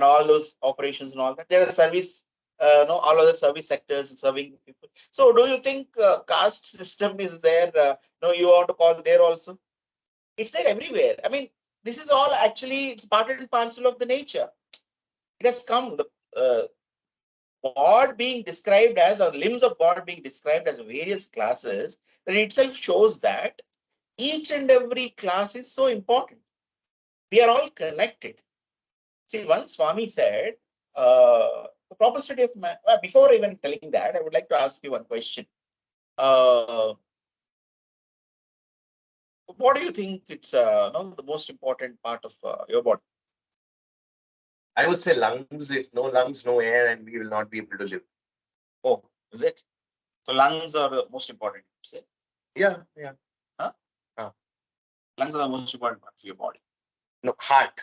all those operations and all that. There are service, all other service sectors serving people. So, do you think caste system is there? No, you want to call there also? It's there everywhere. I mean, this is all actually it's part and parcel of the nature. It has come. God being described as, or limbs of God being described as various classes, that itself shows that each and every class is so important. We are all connected. See, once Swami said, the proper study of man. Before even telling that, I would like to ask you one question. What do you think it's no, the most important part of your body? I would say lungs. If no lungs, no air, and we will not be able to live. Oh, is it? So lungs are the most important, you say? Yeah, yeah. Huh? Lungs are the most important part of your body. No, heart,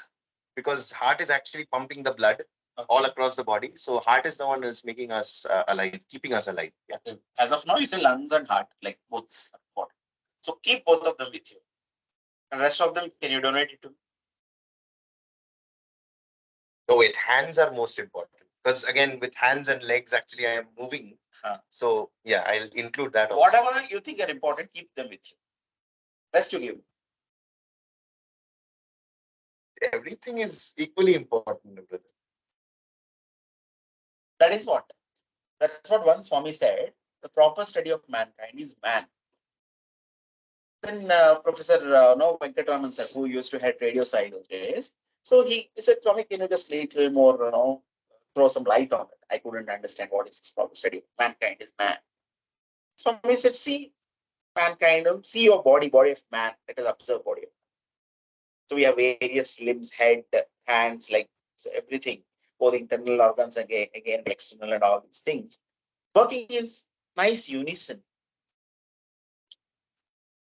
because heart is actually pumping the blood all across the body. So heart is the one who's making us alive, keeping us alive. Yeah. As of now, you say lungs and heart, like both are important. So keep both of them with you. And rest of them, can you donate it to? No, wait, hands are most important. Because again, with hands and legs, actually, I am moving. So yeah, I'll include that also. Whatever you think are important, keep them with you. Rest you give. Everything is equally important, brother. That is what. That's what one Swami said. The proper study of mankind is man. Then Professor no Venkatraman sir, who used to head Radio Sai those days, so he said, Swami, can you just little more, throw some light on it? I couldn't understand what is this proper study of mankind is man. Swami said, see mankind, see your body of man. Let us observe body of man. So we have various limbs, head, hands, like everything, both internal organs again external and all these things. Working is nice unison.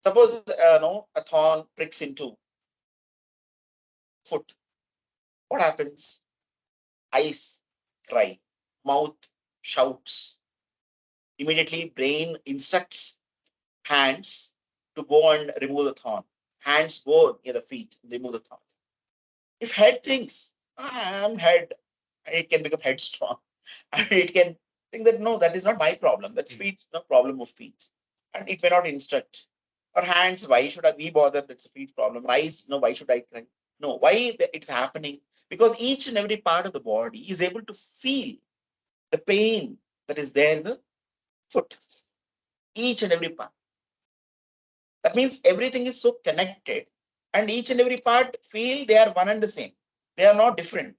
Suppose a thorn pricks into foot. What happens? Eyes cry, mouth shouts. Immediately, brain instructs hands to go and remove the thorn. Hands go near the feet, remove the thorn. If head thinks, I am head, it can become headstrong. And it can think that no, that is not my problem. That's feet, no problem of feet. And it may not instruct. Or hands, why should I be bothered? That's a feet problem. Eyes, no, why should I cry? No, why it's happening? Because each and every part of the body is able to feel the pain that is there in the foot. Each and every part. That means everything is so connected, and each and every part feel they are one and the same. They are not different.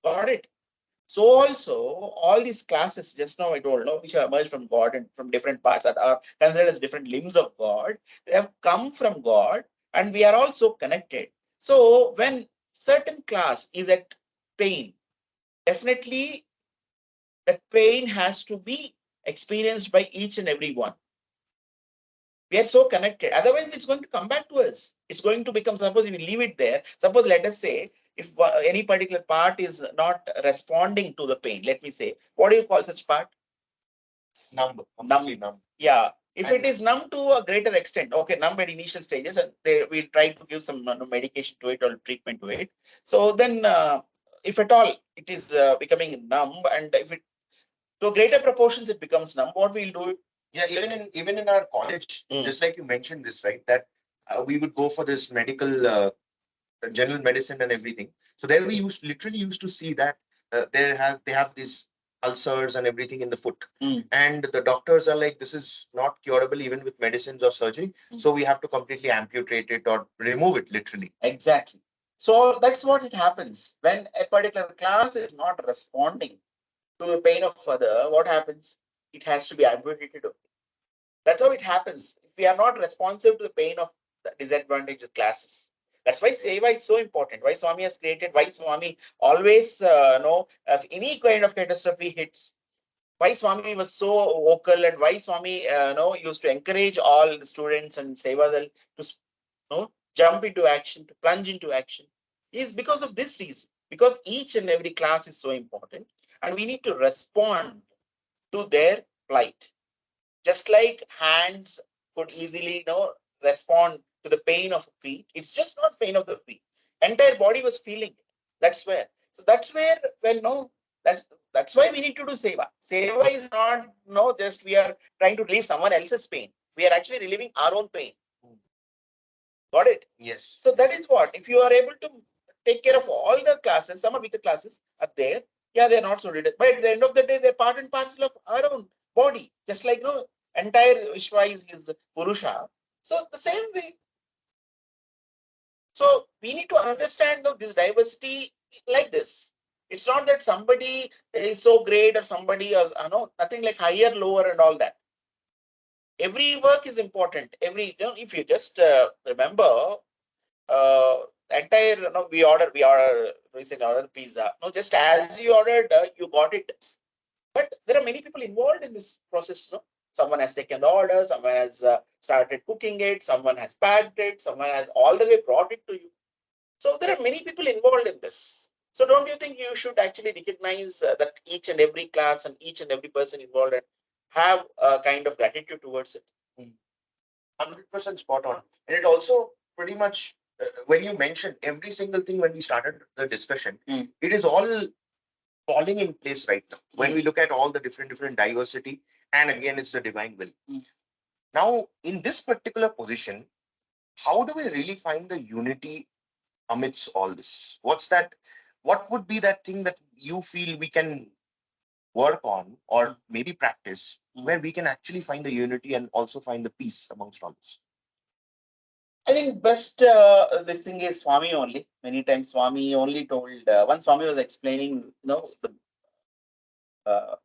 Got it? So also all these classes just now I told, which have emerged from God and from different parts that are considered as different limbs of God, they have come from God, and we are also connected. So when certain class is at pain, definitely that pain has to be experienced by each and every one. We are so connected. Otherwise, it's going to come back to us. It's going to become, suppose if we leave it there, suppose let us say, if any particular part is not responding to the pain, let me say, what do you call such part? Numb. Numb. Yeah. If it is numb to a greater extent, okay, numb at initial stages, and we'll try to give some medication to it or treatment to it. So then, if at all it is becoming numb, and if it to greater proportions it becomes numb, what we'll do? Yeah, even in our college, just like you mentioned this, right? That we would go for this medical general medicine and everything. So there we literally used to see that they have these ulcers and everything in the foot, and the doctors are like, this is not curable even with medicines or surgery. So we have to completely amputate it or remove it literally. Exactly. So that's what it happens when a particular class is not responding to the pain of further. What happens? It has to be amputated. That's how it happens. If we are not responsive to the pain of the disadvantaged classes. That's why Seva is so important. Why Swami has created, why Swami always know if any kind of catastrophe hits, why Swami was so vocal, and why Swami used to encourage all the students and Sevadal to jump into action, to plunge into action, is because of this reason. Because each and every class is so important, and we need to respond to their plight. Just like hands could easily respond to the pain of feet, it's just not pain of the feet. Entire body was feeling it. That's where. So that's where, well, no, that's why we need to do seva. Seva is not just we are trying to relieve someone else's pain. We are actually relieving our own pain. Got it? Yes. So that is what. If you are able to take care of all the classes, some of weaker classes are there. Yeah, they're not so related. But at the end of the day, they're part and parcel of our own body. Just like entire Vishwa is Purusha. So the same way. So we need to understand this diversity like this. It's not that somebody is so great or somebody is nothing like higher, lower, and all that. Every work is important. If you just remember, entire we order recent order pizza. No, just as you ordered, you got it. But there are many people involved in this process. No? Someone has taken the order, someone has started cooking it, someone has packed it, someone has all the way brought it to you. So there are many people involved in this. So don't you think you should actually recognize that each and every class and each and every person involved and have a kind of gratitude towards it? 100% spot on. And it also pretty much, when you mentioned every single thing when we started the discussion, it is all falling in place right now. When we look at all the different diversity, and again, it's the divine will. Now, in this particular position, how do we really find the unity amidst all this? What's that? What would be that thing that you feel we can work on or maybe practice where we can actually find the unity and also find the peace amongst all this? I think best this thing is Swami only. Many times Swami only told, one Swami was explaining the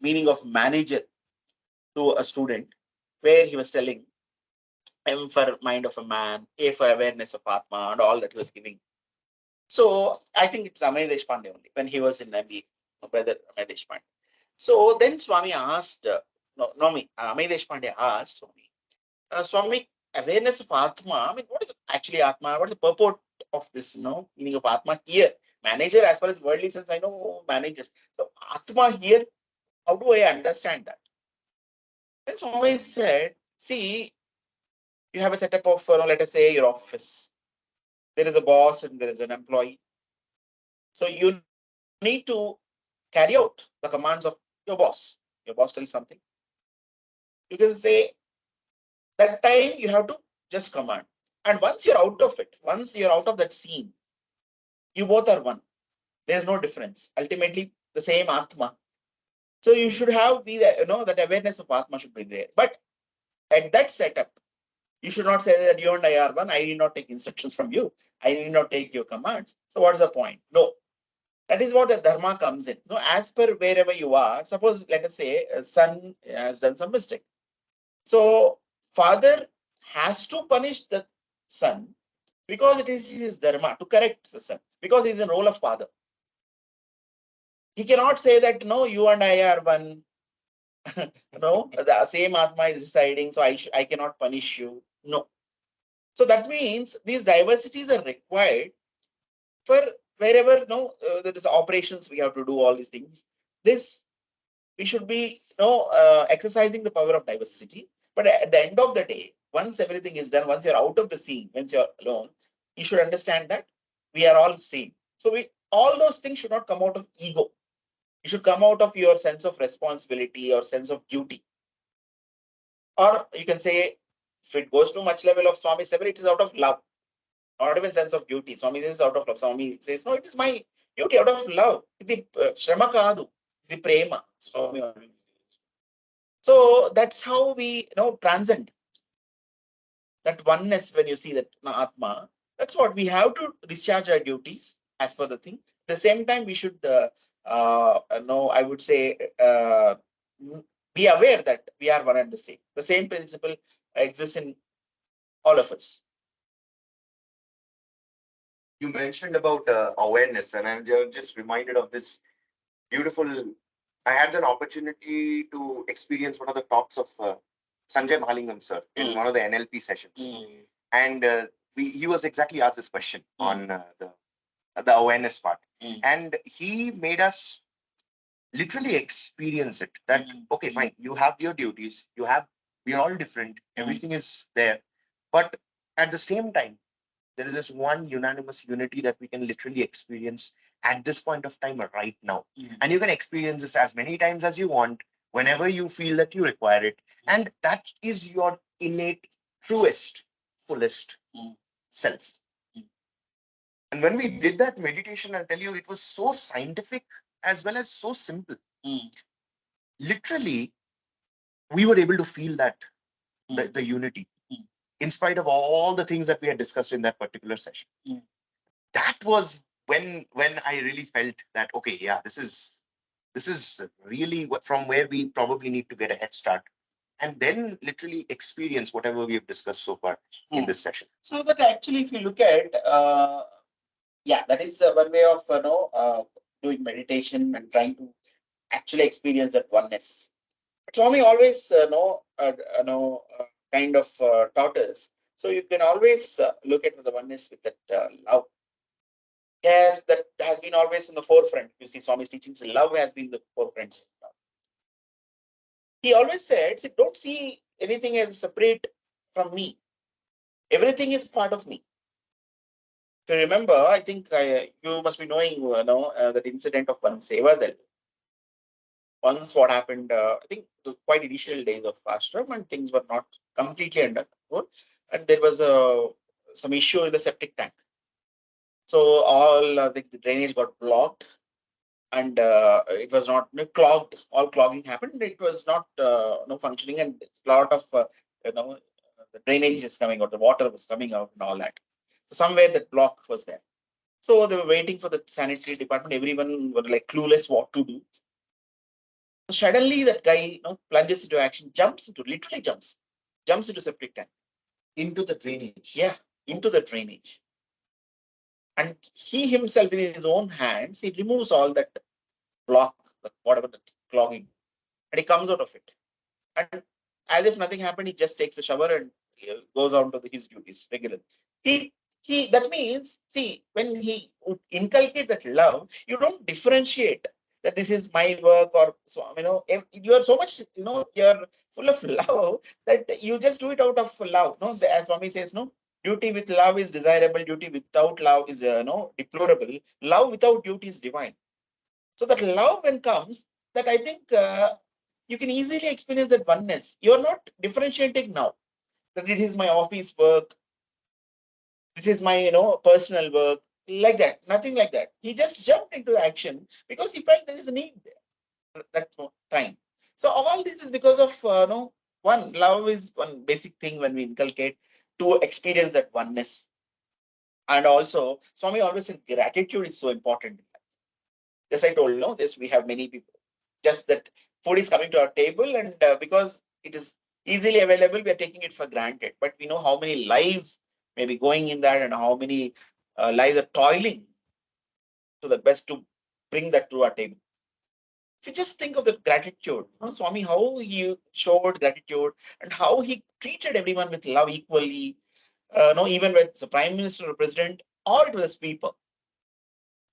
meaning of manager to a student, where he was telling M for mind of a man, A for awareness of Atma, and all that he was giving. So I think it's Amay Deshpande only when he was in MBA, brother Amay Deshpande. So then Swami asked, Amay Deshpande asked Swami, Swami, awareness of Atma. I mean, what is actually Atma? What is the purport of this? Meaning of Atma here. Manager, as far as worldly sense, I know managers. So Atma here, how do I understand that? Then Swami said, see, you have a setup of, let us say, your office. There is a boss and there is an employee. So you need to carry out the commands of your boss. Your boss tells something. You can say that time you have to just command. And once you're out of it, once you're out of that scene, you both are one. There's no difference. Ultimately, the same Atma. So you should have that awareness of Atma should be there. But at that setup, you should not say that you and I are one. I need not take instructions from you. I need not take your commands. So what is the point? No. That is what the dharma comes in. As per wherever you are, suppose let us say a son has done some mistake. So father has to punish the son because it is his dharma to correct the son, because he's in role of father. He cannot say that no, you and I are one. The same Atma is residing, so I cannot punish you. No. So that means these diversities are required for wherever there is operations we have to do all these things. This we should be exercising the power of diversity. But at the end of the day, once everything is done, once you're out of the scene, once you're alone, you should understand that we are all same. So all those things should not come out of ego. It should come out of your sense of responsibility or sense of duty. Or you can say, if it goes to much level of Swami's level, it is out of love, not even sense of duty. Swami says out of love. Swami says, no, it is my duty out of love. The shrama kadu, the prema. So that's how we transcend that oneness. When you see that Atma, that's what we have to discharge our duties as per the thing. At the same time, we should I would say be aware that we are one and the same. The same principle exists in all of us. You mentioned about awareness, and I'm just reminded of this beautiful. I had an opportunity to experience one of the talks of Sanjay Mahalingam sir in one of the NLP sessions, and he was exactly asked this question on the awareness part, and he made us literally experience it. That okay, fine, you have your duties, we are all different, everything is there, but at the same time, there is this one unanimous unity that we can literally experience at this point of time right now. And you can experience this as many times as you want, whenever you feel that you require it. And that is your innate, truest, fullest self. And when we did that meditation, I'll tell you, it was so scientific as well as so simple. Literally, we were able to feel that the unity, in spite of all the things that we had discussed in that particular session. That was when I really felt that, okay, yeah, this is really from where we probably need to get a head start, and then literally experience whatever we have discussed so far in this session. So that actually, if you look at, yeah, that is one way of doing meditation and trying to actually experience that oneness. But Swami always kind of taught us. So you can always look at the oneness with that love. Yes, that has been always in the forefront. You see, Swami's teachings, love has been the forefront. He always said, see, don't see anything as separate from me. Everything is part of me. If you remember, I think you must be knowing, that incident of one Sevadal. Once what happened, I think it was quite initial days of ashram and things were not completely under control. And there was some issue in the septic tank. So all the drainage got blocked and it was not clogged. All clogging happened. It was not no functioning, and a lot of the drainage is coming out, the water was coming out, and all that. So somewhere that block was there. So they were waiting for the sanitary department. Everyone were like clueless what to do. So suddenly that guy plunges into action, literally jumps into septic tank, into the drainage. Yeah, into the drainage. And he himself, with his own hands, he removes all that block, whatever the clogging, and he comes out of it. And as if nothing happened, he just takes a shower and goes on to his duties regularly. That means, see, when he would inculcate that love, you don't differentiate that this is my work, or so, you are so much, you're full of love that you just do it out of love. No, as Swami says, no, duty with love is desirable, duty without love is deplorable, love without duty is divine. So that love when comes, that I think you can easily experience that oneness. You're not differentiating now that it is my office work, this is my personal work, like that. Nothing like that. He just jumped into action because he felt there is a need there at that time. So all this is because of one, love is one basic thing when we inculcate to experience that oneness. And also Swami always said gratitude is so important. Yes, I told this, we have many people, just that food is coming to our table, and because it is easily available, we are taking it for granted. But we know how many lives may be going in that, and how many lives are toiling to the best to bring that to our table. If you just think of the gratitude, Swami, how he showed gratitude and how he treated everyone with love equally, even when it's the prime minister or president, or it was a sweeper,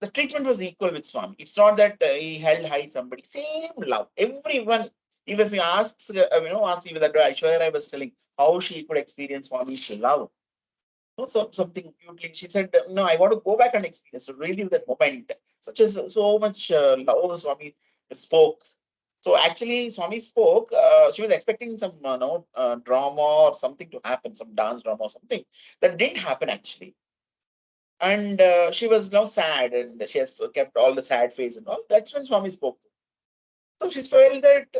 the treatment was equal with Swami. It's not that he held high somebody. Same love. Everyone. Even if he asks, ask even that Aishwarya I was telling how she could experience Swami's love. Something cutely. She said, no, I want to go back and experience, to relive that moment. So much love Swami spoke. So actually, Swami spoke. She was expecting some drama or something to happen, some dance drama or something. That didn't happen actually. And she was now sad, and she has kept all the sad face and all. That's when Swami spoke. So she felt that,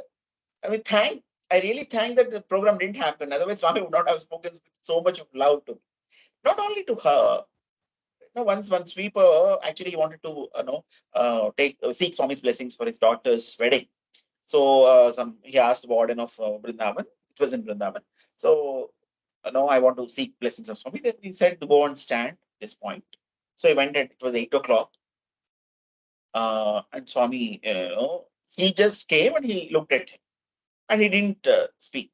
I really thank that the program didn't happen. Otherwise, Swami would not have spoken with so much of love to me. Not only to her. Once one sweeper actually wanted to seek Swami's blessings for his daughter's wedding. So he asked the warden of Vrindavan. It was in Vrindavan. So I want to seek blessings of Swami. Then he said to go and stand this point. So he went and it was 8 o'clock. And Swami, he just came and he looked at him and he didn't speak.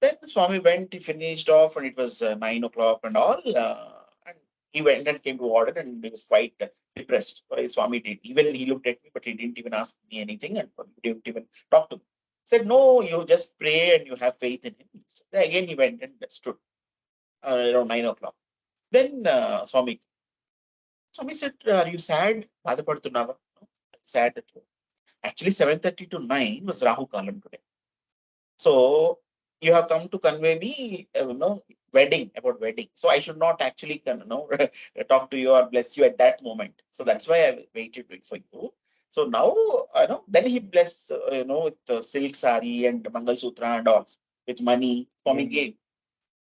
Then Swami went, he finished off, and it was 9 o'clock and all. And he went and came to order, and he was quite depressed. Swami did. Even he looked at me, but he didn't even ask me anything, and didn't even talk to me. He said, no, you just pray and you have faith in him. Then again, he went and stood around 9 o'clock. Then Swami said, are you sad? Badapadutunnava? Sad at home. Actually, 7:30 to 9 was Rahu Kalam today. So you have come to convey me, about wedding. So I should not actually, talk to you or bless you at that moment. So that's why I waited for you. So now, then he blessed, with the silk sari and Mangal Sutra and all, with money, Swami gave.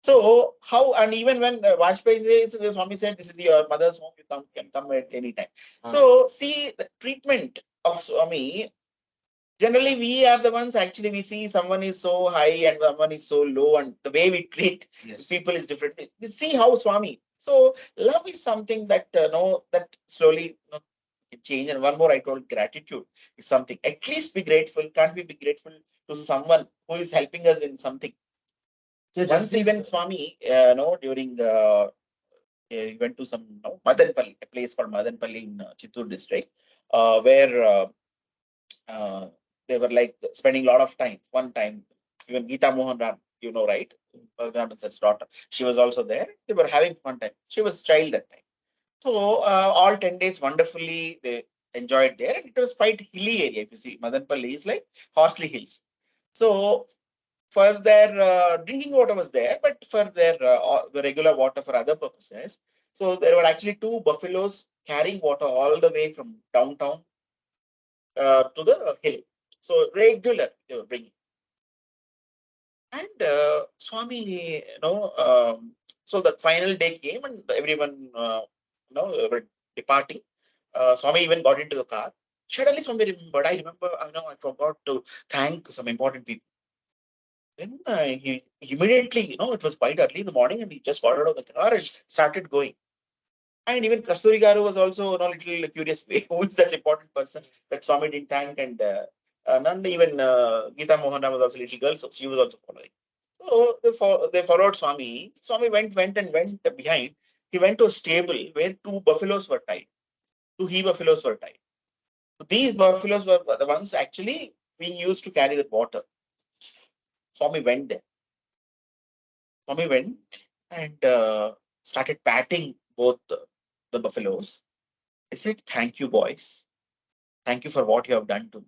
So how, and even when Vajpayee says, Swami said, this is your mother's home, you can come at any time. So see the treatment of Swami. Generally, we are the ones actually we see someone is so high and someone is so low, and the way we treat people is different. We see how Swami. So love is something that that slowly change. And one more, I told gratitude is something. At least be grateful. Can't we be grateful to someone who is helping us in something? So once even Swami, during he went to some Madanpalli, a place called Madanpalli in Chittoor district, where they were like spending a lot of time. One time, even Geeta Mohan Ram, right? Sir's daughter. She was also there. They were having fun time. She was child that time. So all 10 days wonderfully they enjoyed there. And it was quite hilly area. If you see, Madanpalli is like Horsley Hills. So for their drinking water was there, but for their the regular water for other purposes. So there were actually two buffaloes carrying water all the way from downtown to the hill. So regular they were bringing. And Swami, so the final day came and everyone, were departing. Swami even got into the car. Suddenly, Swami remembered. I remember, I forgot to thank some important people. Then he immediately, it was quite early in the morning, and he just got out of the car and started going. And even Kasturi Garu was also a little curious. Who is that important person that Swami didn't thank? And none even Geeta Mohan was also a little girl, so she was also following. So they followed Swami. Swami went behind. He went to a stable where two buffaloes were tied. Two he buffaloes were tied. So these buffaloes were the ones actually being used to carry the water. Swami went there. Swami went and started patting both the buffaloes. I said, "Thank you, boys. Thank you for what you have done to me.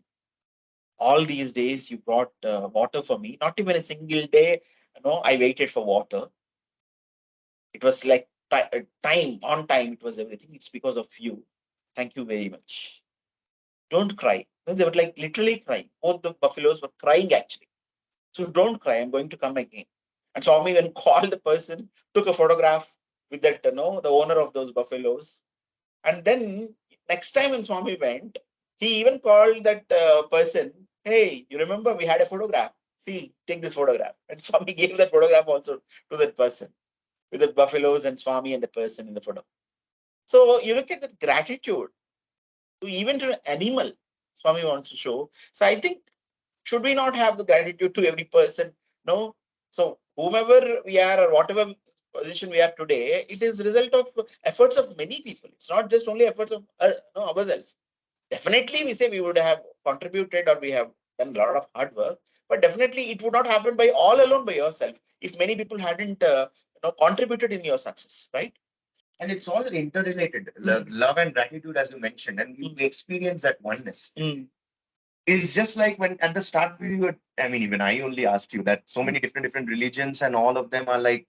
All these days you brought water for me. Not even a single day, I waited for water. It was like time on time. It was everything. It's because of you. Thank you very much. Don't cry." They were like literally crying. Both the buffaloes were crying actually. So don't cry. I'm going to come again. And Swami even called the person, took a photograph with that, the owner of those buffaloes. And then next time when Swami went, he even called that person, "Hey, you remember we had a photograph? See, take this photograph." And Swami gave that photograph also to that person with the buffaloes and Swami and the person in the photo. So you look at the gratitude to even to an animal Swami wants to show. So I think, should we not have the gratitude to every person? No. So whomever we are or whatever position we are today, it is result of efforts of many people. It's not just only efforts of ourselves. Definitely, we say we would have contributed or we have done a lot of hard work, but definitely it would not happen by all alone by yourself if many people hadn't contributed in your success, right? And it's all interrelated. Love and gratitude, as you mentioned, and you experience that oneness. It's just like when at the start we were, I mean, even I only asked you that so many different religions, and all of them are like,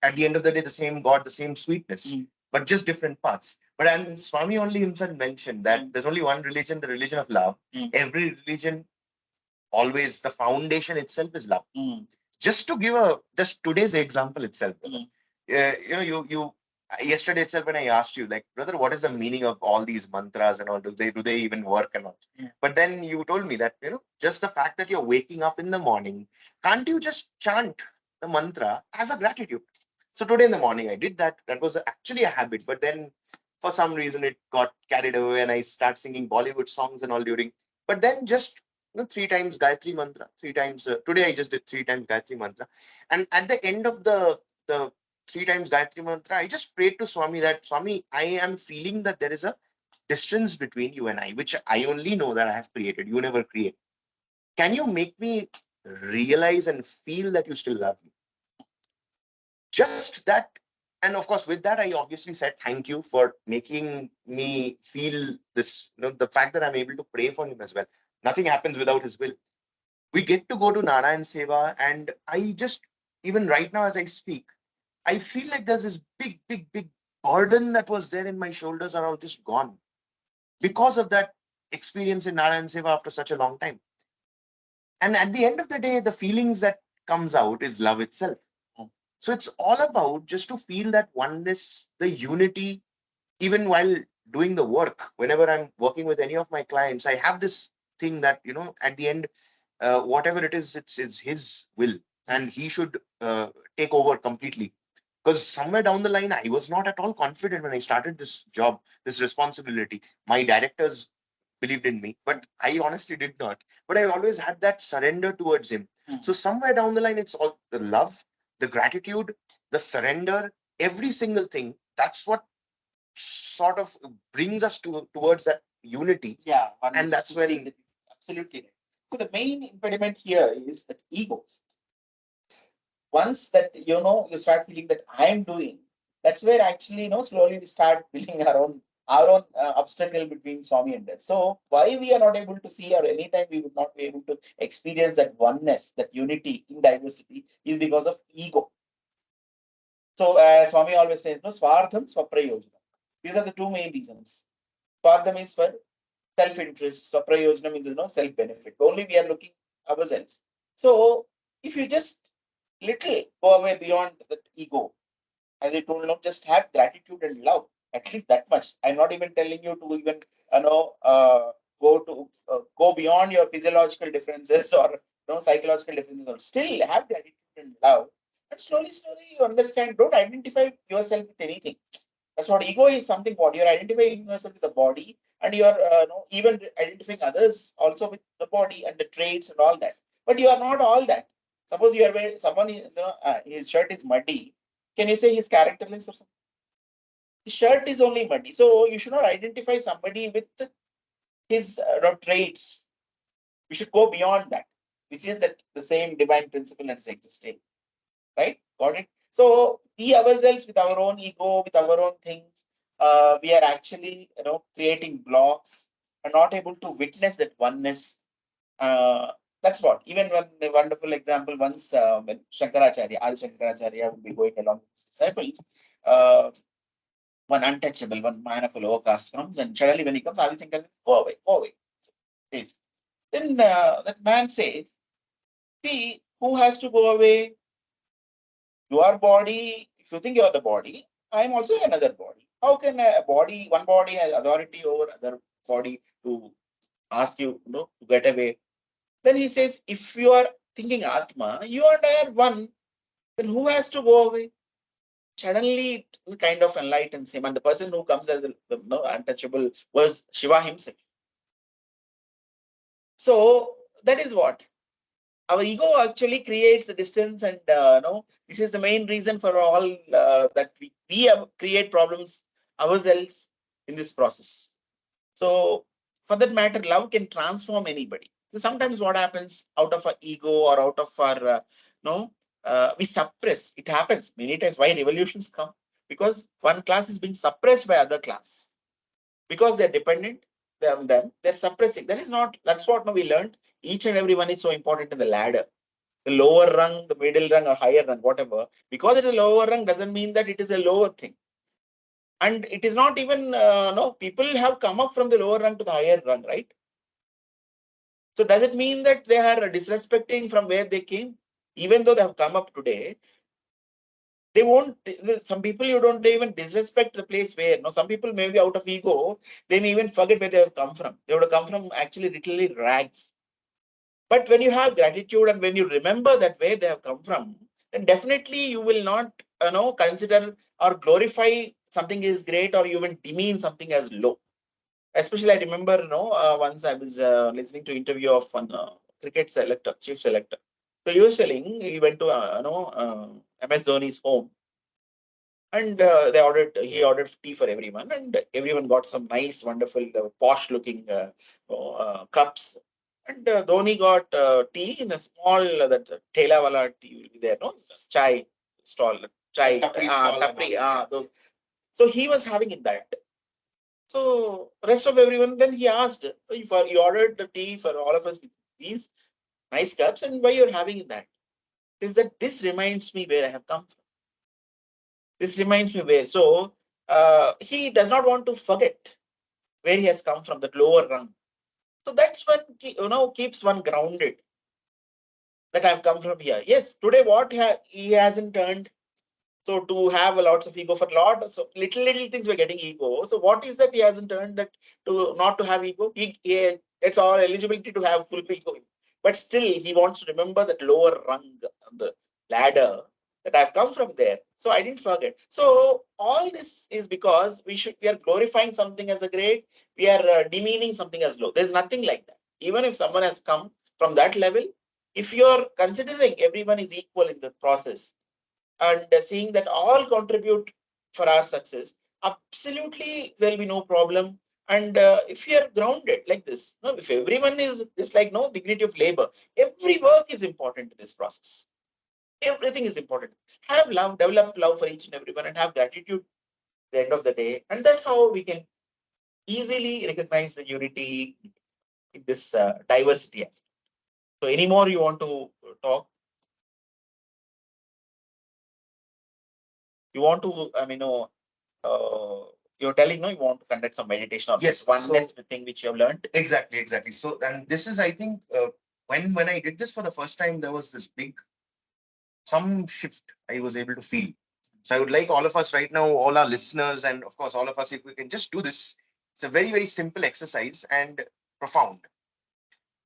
at the end of the day, the same God, the same sweetness, but just different paths. But and Swami only himself mentioned that there's only one religion, the religion of love. Every religion, always the foundation itself is love. Just to give just today's example itself, you yesterday itself when I asked you, like, brother, what is the meaning of all these mantras and all? Do they even work and all? But then you told me that just the fact that you're waking up in the morning, can't you just chant the mantra as a gratitude? So today in the morning I did that. That was actually a habit, but then for some reason it got carried away and I start singing Bollywood songs and all during. But then just three times Gayatri mantra, three times. Today I just did three times Gayatri mantra, and at the end of the three times Gayatri mantra, I just prayed to Swami that, Swami, I am feeling that there is a distance between you and I, which I only know that I have created. You never create. Can you make me realize and feel that you still love me? Just that. And of course, with that, I obviously said thank you for making me feel this, the fact that I'm able to pray for him as well. Nothing happens without his will. We get to go to Narayan Seva, and I just, even right now as I speak, I feel like there's this big burden that was there in my shoulders are all just gone because of that experience in Narayan Seva after such a long time. And at the end of the day, the feelings that comes out is love itself. So it's all about just to feel that oneness, the unity, even while doing the work. Whenever I'm working with any of my clients, I have this thing that, at the end, whatever it is, it's his will, and he should take over completely. Because somewhere down the line, I was not at all confident when I started this job, this responsibility. My directors believed in me, but I honestly did not. But I always had that surrender towards him. So somewhere down the line, it's all the love, the gratitude, the surrender, every single thing. That's what sort of brings us towards that unity. Yeah, and that's when absolutely right. So the main impediment here is that ego. Once that you start feeling that I am doing, that's where actually slowly we start building our own obstacle between Swami and us. So why we are not able to see, or anytime we would not be able to experience that oneness, that unity in diversity, is because of ego. So Swami always says, no, Swartham Swaprayojanam. These are the two main reasons. Swartham is for self-interest, Swaprayojanam is self-benefit. Only we are looking ourselves. So if you just little go away beyond that ego, as I told, just have gratitude and love, at least that much. I'm not even telling you to even go beyond your physiological differences or psychological differences. Or still have gratitude and love, and slowly you understand. Don't identify yourself with anything. That's what ego is. Something what you're identifying yourself with the body, and you're even identifying others also with the body and the traits and all that. But you are not all that. Suppose you are wearing, someone is his shirt is muddy. Can you say he's characterless or something? His shirt is only muddy. So you should not identify somebody with his traits. We should go beyond that, which is that the same divine principle that's existing. Right? Got it? So we ourselves, with our own ego, with our own things, we are actually creating blocks and not able to witness that oneness. That's what. Even one wonderful example, once when Shankaracharya, Adi Shankaracharya would be going along with his disciples, one untouchable, one man of a lower caste comes, and suddenly when he comes, Adi Shankar says, go away, go away. Says. Then that man says, see, who has to go away? Your body, if you think you are the body, I am also another body. How can one body has authority over other body to ask you, to get away? Then he says, if you are thinking Atma, you and I are one, then who has to go away? Suddenly it kind of enlightens him. And the person who comes as untouchable was Shiva himself. So that is what. Our ego actually creates the distance, and this is the main reason for all that we create problems ourselves in this process. So for that matter, love can transform anybody. So sometimes what happens out of our ego or out of our we suppress. It happens many times. Why revolutions come? Because one class is being suppressed by other class, because they're dependent on them. They're suppressing. That's what we learned. Each and every one is so important in the ladder. The lower rung, the middle rung, or higher rung, whatever. Because it is a lower rung doesn't mean that it is a lower thing. And it is not even, people have come up from the lower rung to the higher rung, right? So does it mean that they are disrespecting from where they came? Even though they have come up today, they won't. Some people, you don't even disrespect the place where. Some people maybe out of ego, they may even forget where they have come from. They would have come from actually literally rags. But when you have gratitude and when you remember that where they have come from, then definitely you will not consider or glorify something is great, or even demean something as low. Especially I remember once I was listening to interview of one cricket selector, chief selector. So he was telling he went to MS Dhoni's home, and he ordered tea for everyone, and everyone got some nice, wonderful, posh looking cups. And Dhoni got tea in a small that Thela wala tea will be there, no? Chai stall, chai, tapri, those. So he was having in that. So rest of everyone, then he asked, if you ordered the tea for all of us with these nice cups, and why you're having that? Is that this reminds me where I have come from. This reminds me where. So he does not want to forget where he has come from, that lower rung. So that's when, keeps one grounded, that I've come from here. Yes, today what he hasn't turned. So to have a lots of ego for so little things we're getting ego. So what is that he hasn't earned, that to not to have ego? It's all eligibility to have full ego. But still he wants to remember that lower rung on the ladder, that I've come from there. So I didn't forget. So all this is because we are glorifying something as a great, we are demeaning something as low. There's nothing like that. Even if someone has come from that level, if you're considering everyone is equal in the process, and seeing that all contribute for our success, absolutely there'll be no problem. And if you are grounded like this, no, if everyone is just like no dignity of labor, every work is important in this process. Everything is important. Have love, develop love for each and everyone, and have gratitude at the end of the day. And that's how we can easily recognize the unity in this diversity aspect. So, any more you want to talk? You want to, you're telling, no, you want to conduct some meditation or Yes, oneness thing which you have learned. Exactly. So, and this is, I think, when I did this for the first time, there was this big some shift I was able to feel. So I would like all of us right now, all our listeners, and of course all of us, if we can just do this. It's a very simple exercise and profound.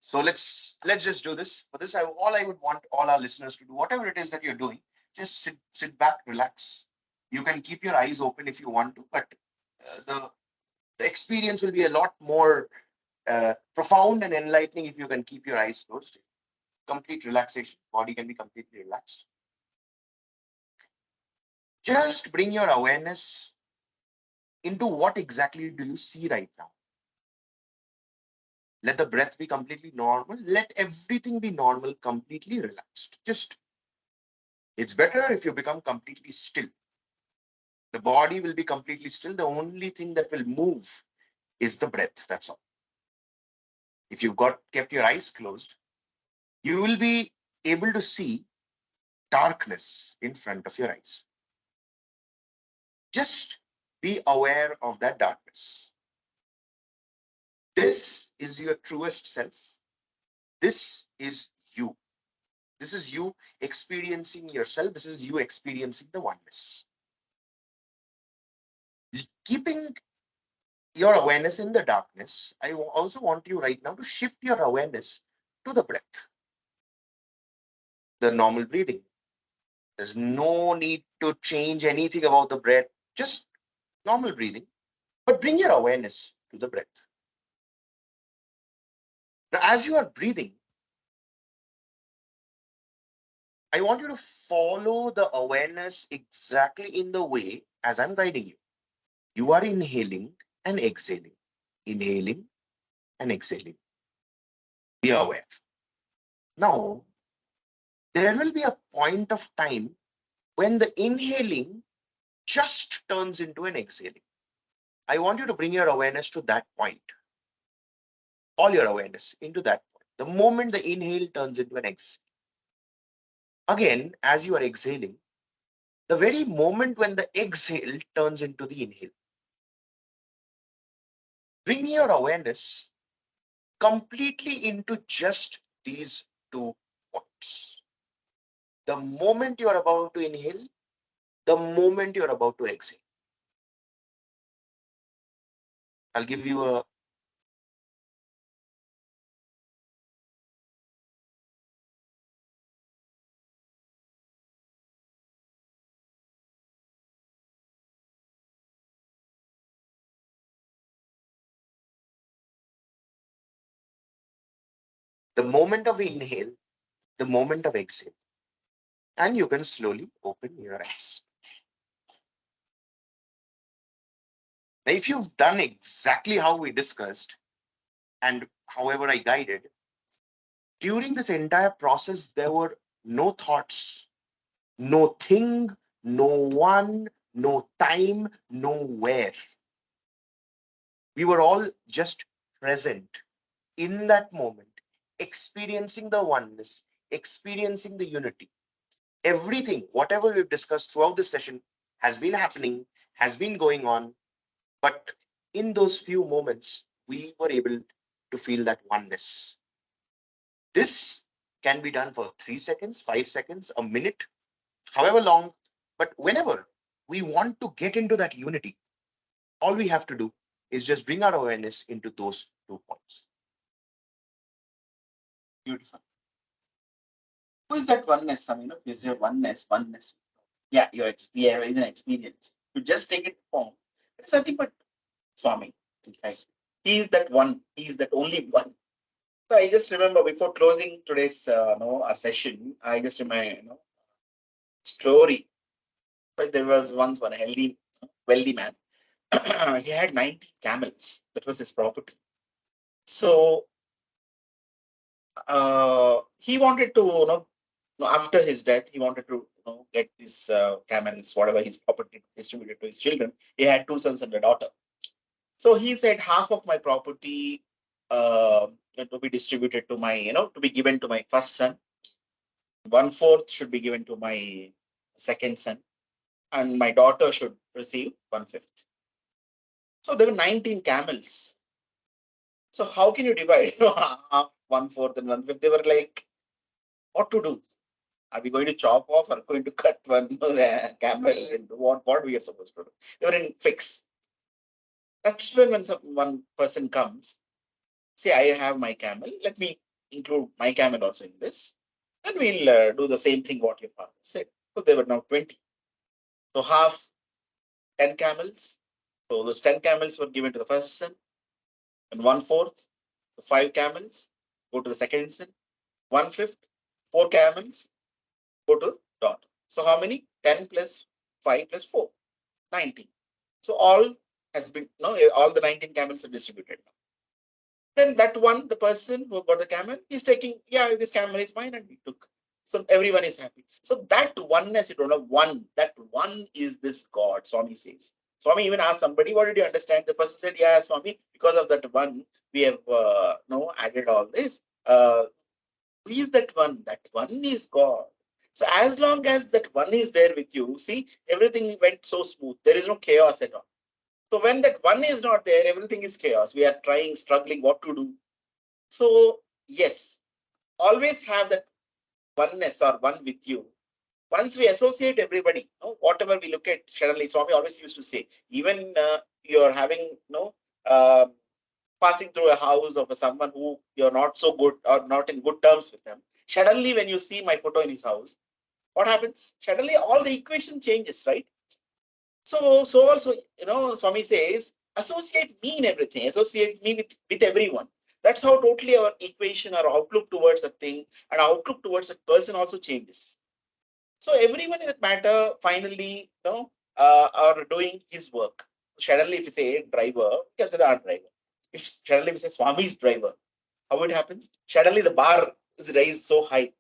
So let's just do this. For this, all I would want all our listeners to do, whatever it is that you're doing, just sit back, relax. You can keep your eyes open if you want to, but the experience will be a lot more profound and enlightening if you can keep your eyes closed. Complete relaxation. Body can be completely relaxed. Just bring your awareness into what exactly do you see right now. Let the breath be completely normal. Let everything be normal, completely relaxed. It's better if you become completely still. The body will be completely still. The only thing that will move is the breath. That's all. If you've kept your eyes closed, you will be able to see darkness in front of your eyes. Just be aware of that darkness. This is your truest self. This is you. This is you experiencing yourself. This is you experiencing the oneness. Keeping your awareness in the darkness, I also want you right now to shift your awareness to the breath, the normal breathing. There's no need to change anything about the breath, just normal breathing, but bring your awareness to the breath. Now, as you are breathing, I want you to follow the awareness exactly in the way as I'm guiding you. You are inhaling and exhaling, inhaling and exhaling. Be aware. Now, there will be a point of time when the inhaling just turns into an exhaling. I want you to bring your awareness to that point. All your awareness into that point. The moment the inhale turns into an exhale. Again, as you are exhaling, the very moment when the exhale turns into the inhale. Bring your awareness completely into just these 2 points. The moment you are about to inhale, the moment you're about to exhale. I'll give you a the moment of inhale, the moment of exhale. And you can slowly open your eyes. Now, if you've done exactly how we discussed and however I guided, during this entire process, there were no thoughts, no thing, no one, no time, no where. We were all just present in that moment, experiencing the oneness, experiencing the unity. Everything, whatever we've discussed throughout this session, has been happening, has been going on. But in those few moments, we were able to feel that oneness. This can be done for 3 seconds, 5 seconds, a minute, however long, but whenever we want to get into that unity, all we have to do is just bring our awareness into those 2 points. Beautiful. Who is that oneness? I mean, is there oneness? Yeah, we have even experience. You just take it form. It's nothing but Swami. Right? He is that one. He is that only one. So I just remember before closing today's our session, I just remember story. But there was once one healthy, wealthy man. He had 90 camels. That was his property. So he wanted to after his death, he wanted to get these camels, whatever his property, distributed to his children. He had 2 sons and a daughter. So he said half of my property to be distributed to my, to be given to my first son. 1/4 should be given to my second son, and my daughter should receive 1/5. So there were 19 camels. So how can you divide half, 1/4, and 1/5? They were like, what to do? Are we going to chop off or going to cut one camel? And what we are supposed to do? They were in fix. That's when one person comes, say, I have my camel. Let me include my camel also in this. Then we'll do the same thing what your father said. So they were now 20. So half 10 camels. So those 10 camels were given to the first son, and 1/4, the 5 camels go to the second son. 1/5, 4 camels go to daughter. So how many? 10 plus 5 plus 4, 19. So all has been, all the 19 camels are distributed now. Then that one, the person who got the camel, is taking, yeah, this camel is mine, and we took. So everyone is happy. So that oneness, that one is this God, Swami says. Swami even asked somebody, what did you understand? The person said, yeah, Swami, because of that one, we have added all this. Who is that one? That one is God. So as long as that one is there with you, see, everything went so smooth. There is no chaos at all. So when that one is not there, everything is chaos. We are trying, struggling, what to do. So yes, always have that oneness or one with you. Once we associate everybody, whatever we look at, suddenly Swami always used to say, even you're having, uh, passing through a house of someone who you're not so good or not in good terms with them. Suddenly, when you see my photo in his house, what happens? Suddenly, all the equation changes, right? So also, Swami says, associate me in everything, associate me with everyone. That's how totally our equation, our outlook towards a thing, and outlook towards a person also changes. So everyone in that matter finally, are doing his work. Suddenly, if you say driver, consider our driver. If suddenly we say Swami's driver, how it happens? Suddenly the bar is raised so high.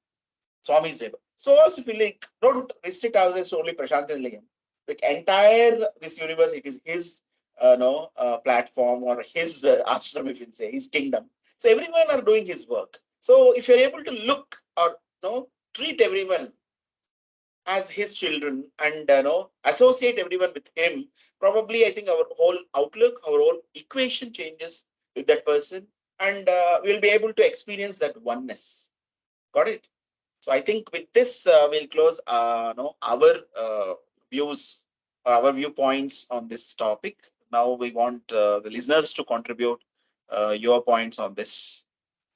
Swami's driver. So also feel like don't restrict ourselves to only Prashant and Lingam. Like entire this universe, it is his platform or his ashram, if you say, his kingdom. So everyone are doing his work. So if you're able to look or treat everyone as his children and associate everyone with him, probably I think our whole outlook, our whole equation changes with that person, and we'll be able to experience that oneness. Got it? So I think with this, we'll close our views or our viewpoints on this topic. Now we want the listeners to contribute your points on this.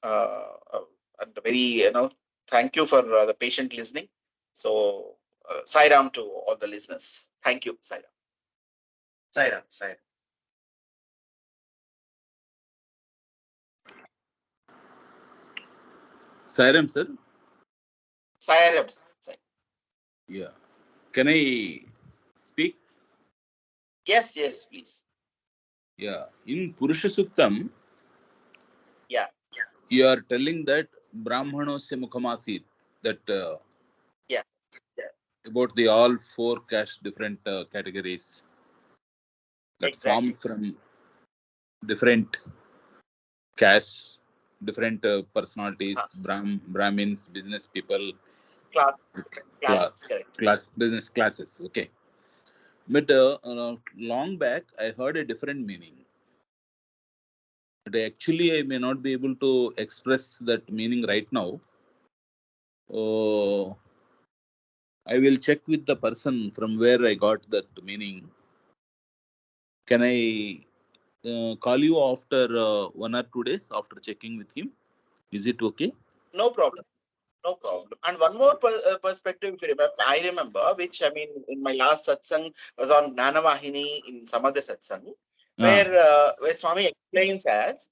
And very, thank you for the patient listening. So, Sairam to all the listeners. Thank you, Sairam. Sairam. Sairam, sir. Sairam. Yeah. Can I speak? Yes, please. Yeah. In Purusha Suktam, Yeah. you are telling that Brahmanosya Mukhamasid, that Yeah. about the all 4 caste different categories that form Exactly. from different castes, different personalities, Brahmins, business people, Class, class, classes, correct. business classes. Okay. But long back, I heard a different meaning. but actually I may not be able to express that meaning right now. I will check with the person from where I got that meaning. Can I call you after 1 or 2 days after checking with him? Is it okay? No problem. No problem. And one more perspective, if you remember, I remember, which I mean, in my last satsang was on Gnanavahini in some other satsang, where Swami explains as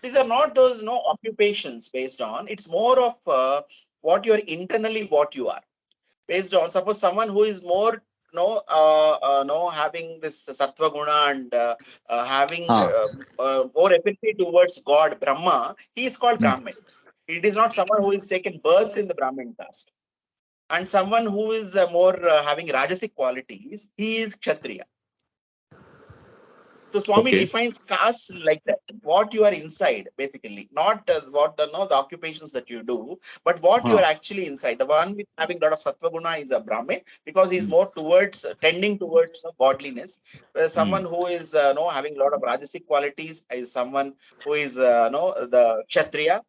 these are not those occupations based on. It's more of what you're internally, what you are based on. Suppose someone who is more having this Sathwa guna and having more affinity towards God, Brahma, he is called Brahmin. It is not someone who is taken birth in the Brahmin caste. And someone who is more having Rajasic qualities, he is Kshatriya. So Swami defines caste like that. What you are inside, basically, not what the occupations that you do, but what you are actually inside. The one with having a lot of Sattva guna is a Brahmin because he is more towards tending towards godliness. Whereas someone who is having a lot of Rajasic qualities is someone who is the Kshatriya.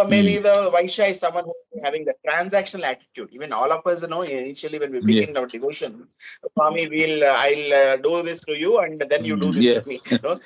Maybe the Vaishya is someone who is having the transactional attitude. Even all of us know initially when we begin our devotion, Swami, I'll do this to you and then you do this to me. Something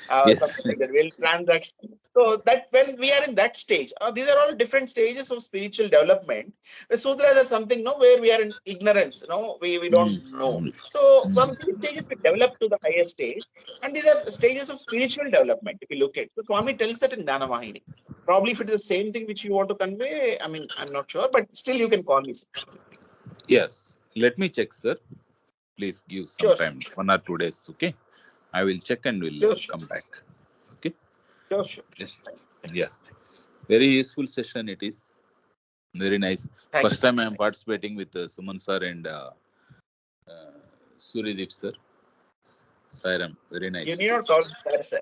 like that. We'll transaction. So that when we are in that stage, these are all different stages of spiritual development. The sutras are something where we are in ignorance. We don't know. So from these stages we develop to the higher stage, and these are stages of spiritual development. If you look at, so Swami tells that in Dhanavahini. Probably if it is the same thing which you want to convey, I mean, I'm not sure, but still you can call me. Yes. Let me check, sir. Please give some time, 1 or 2 days. Okay. I will check and will come back. Okay. Sure. Yes. Yeah. Very useful session it is. Very nice. First time I am participating with Suman sir and Suryadeep sir. Sairam. Very nice. You need not call sir.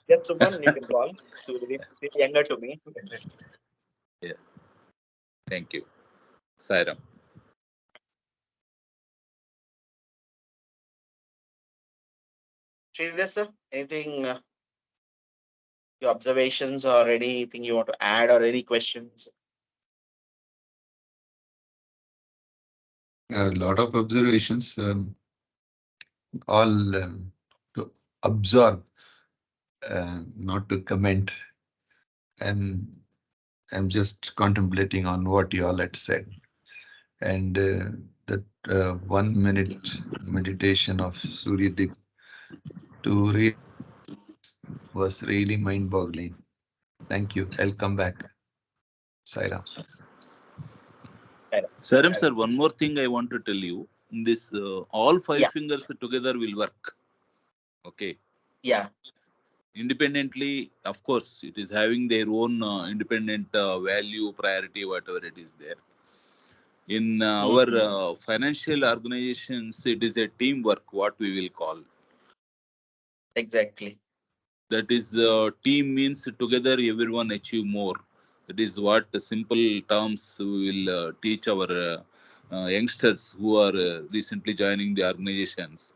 Just Suman you can call. Suryadeep is younger to me. Yeah. Thank you. Sairam. Sridhar sir, anything, your observations or anything you want to add or any questions? A lot of observations, all to absorb, not to comment. I'm just contemplating on what you all had said. And that 1 minute meditation of Suryadeep to read was really mind-boggling. Thank you. I'll come back. Sairam. Sairam sir, one more thing I want to tell you. This all 5 fingers together will work. Okay. Yeah. Independently, of course, it is having their own independent value, priority, whatever it is there. In our financial organizations, it is a teamwork, what we will call. Exactly. That is, team means together everyone achieve more. That is what the simple terms we will teach our youngsters who are recently joining the organizations.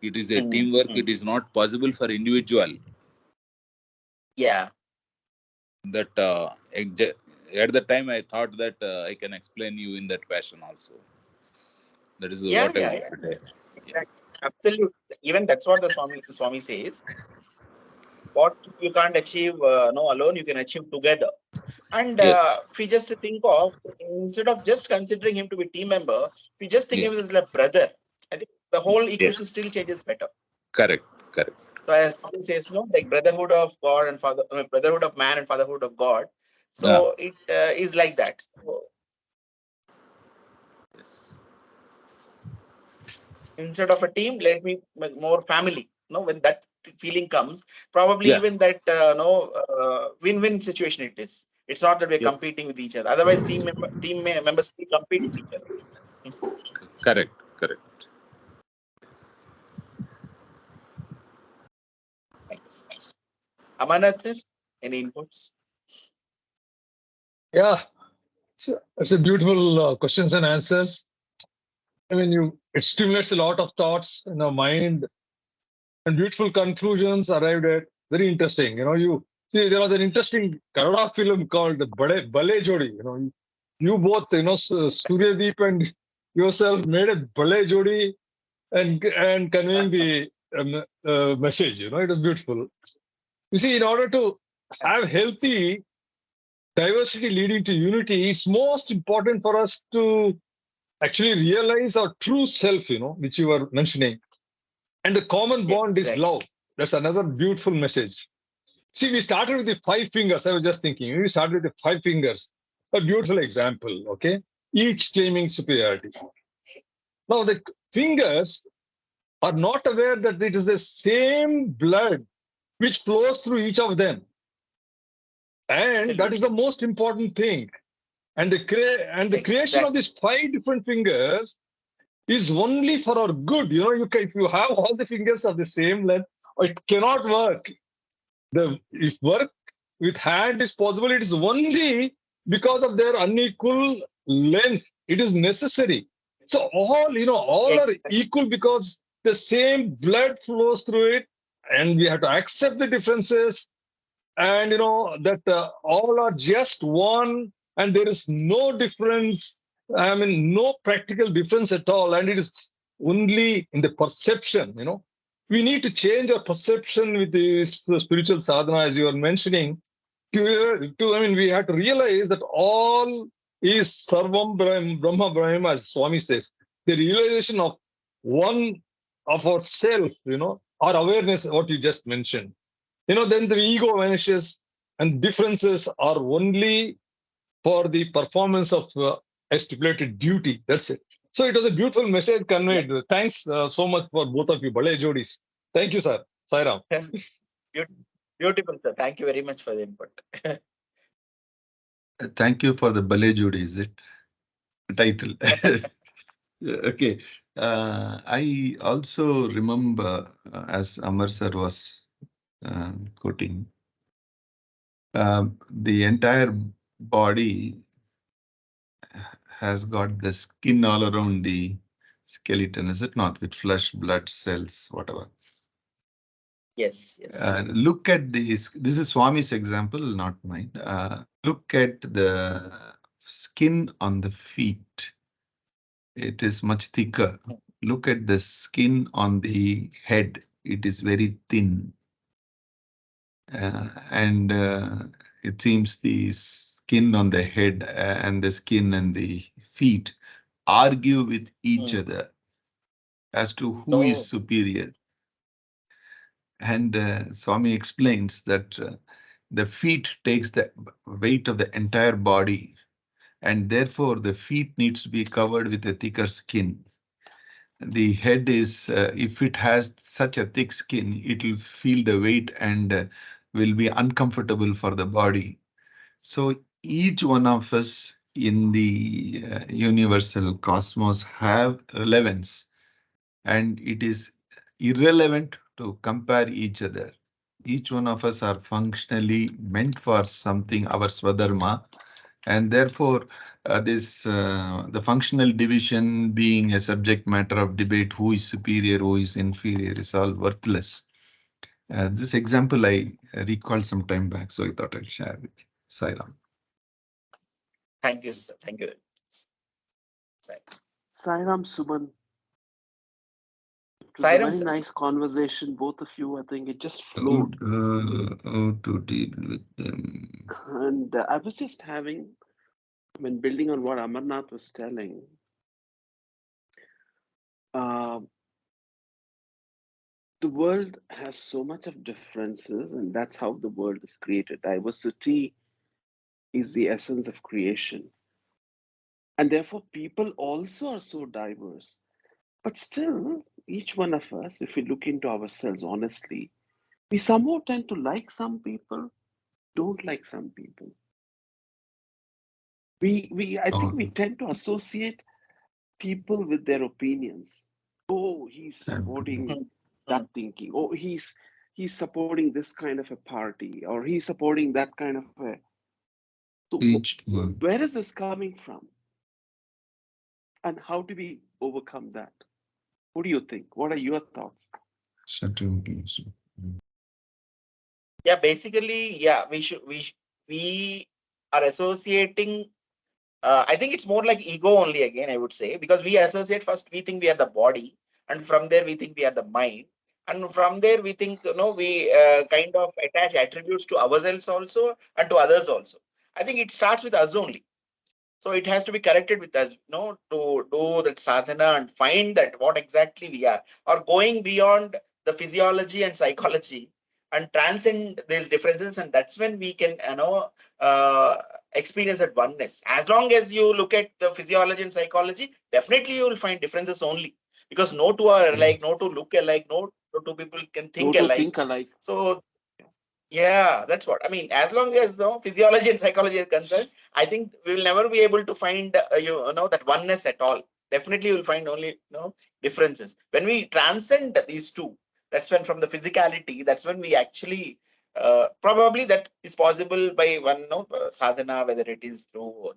It is a teamwork. It is not possible for individual. Yeah. That at the time I thought that I can explain you in that fashion also. That is what I want to say. Exactly. Absolutely. Even that's what the Swami says. What you can't achieve alone, you can achieve together. And if we just think of, instead of just considering him to be a team member, we just think of him as a brother. I think the whole equation still changes better. Correct. So as Swami says, like brotherhood of God and father, brotherhood of man and fatherhood of God. So it is like that. So, instead of a team, let me make more family. When that feeling comes, probably even that win-win situation it is. It's not that we're competing with each other. Otherwise, team members will compete with each other. Correct. Thanks. Amarnath sir, any inputs? Yeah, it's a beautiful questions and answers. I mean, it stimulates a lot of thoughts in our mind, and beautiful conclusions arrived at. very interesting. You see, there was an interesting Kannada film called Bale Jodi. You both, Suryadeep and yourself made a Bale Jodi and conveying the message. It was beautiful. You see, in order to have healthy diversity leading to unity, it's most important for us to actually realize our true self, which you were mentioning. And the common bond is Exactly. love. That's another beautiful message. See, we started with the 5 fingers. I was just thinking, we started with the 5 fingers. A beautiful example, okay? Each claiming superiority. Now, the fingers are not aware that it is the same blood which flows through each of them. And that is the Absolutely. most important thing. And the creation of Exactly. these 5 different fingers is only for our good. If you have all the fingers of the same length, it cannot work. If work with hand is possible, it is only because of their unequal length. It is necessary. So all are Exactly. equal because the same blood flows through it, and we have to accept the differences, and that all are just one, and there is no difference. I mean, no practical difference at all, and it is only in the perception. We need to change our perception with this spiritual sadhana, as you are mentioning. I mean, we have to realize that all is Sarvam Brahma Brahma, as Swami says. The realization of one of ourself, our awareness, what you just mentioned. Then the ego vanishes, and differences are only for the performance of a stipulated duty. That's it. So it was a beautiful message conveyed. Thanks so much for both of you, Bale Jodis. Thank you, sir. Sairam. Beautiful, sir. Thank you very much for the input. Thank you for the ballet Judy, is it? Title. Okay. I also remember, as Amar sir was quoting, the entire body has got the skin all around the skeleton, is it not? With flesh, blood, cells, whatever. Yes, yes. Look at this. This is Swami's example, not mine. Look at the skin on the feet. It is much thicker. Look at the skin on the head. It is very thin. And it seems the skin on the head and the skin and the feet argue with each other as to who is Oh, superior. And Swami explains that the feet takes the weight of the entire body, and therefore the feet needs to be covered with a thicker skin. The head is, if it has such a thick skin, it will feel the weight and will be uncomfortable for the body. So each one of us in the universal cosmos have relevance, and it is irrelevant to compare each other. Each one of us are functionally meant for something, our Swadharma, and therefore the functional division being a subject matter of debate, who is superior, who is inferior, is all worthless. This example I recalled some time back, so I thought I'll share with you. Sairam. thank you, sir. Thank you. Sairam Suman. It was a Sairam, very sir. nice conversation, both of you. I think it just How flowed. to deal with them? And I was just building on what Amarnath was telling, uh, the world has so much of differences, and that's how the world is created. Diversity is the essence of creation. And therefore, people also are so diverse. But still, each one of us, if we look into ourselves honestly, we somehow tend to like some people, don't like some people. I think we tend to associate people with their opinions. Oh, he's supporting that thinking. Oh, he's supporting this kind of a party, or he's supporting that kind of a. So Each one. where is this coming from? And how do we overcome that? What do you think? What are your thoughts? Certain Yeah, basically, yeah, we are associating. I think it's more like ego only again, I would say, because we associate first, we think we are the body, and from there we think we are the mind, and from there we think, we kind of attach attributes to ourselves also and to others also. I think it starts with us only. So it has to be corrected with us, to do that sadhana and find that what exactly we are, or going beyond the physiology and psychology and transcend these differences. And that's when we can, uh, experience that oneness. As long as you look at the physiology and psychology, definitely you will find differences only, because no two are alike, no two look alike, no two people can No think to alike. think alike. So yeah, that's what I mean. As long as physiology and psychology are concerned, I think we will never be able to find that oneness at all. Definitely, you will find only differences. When we transcend these two, that's when from the physicality, that's when we actually probably that is possible by one sadhana, whether it is through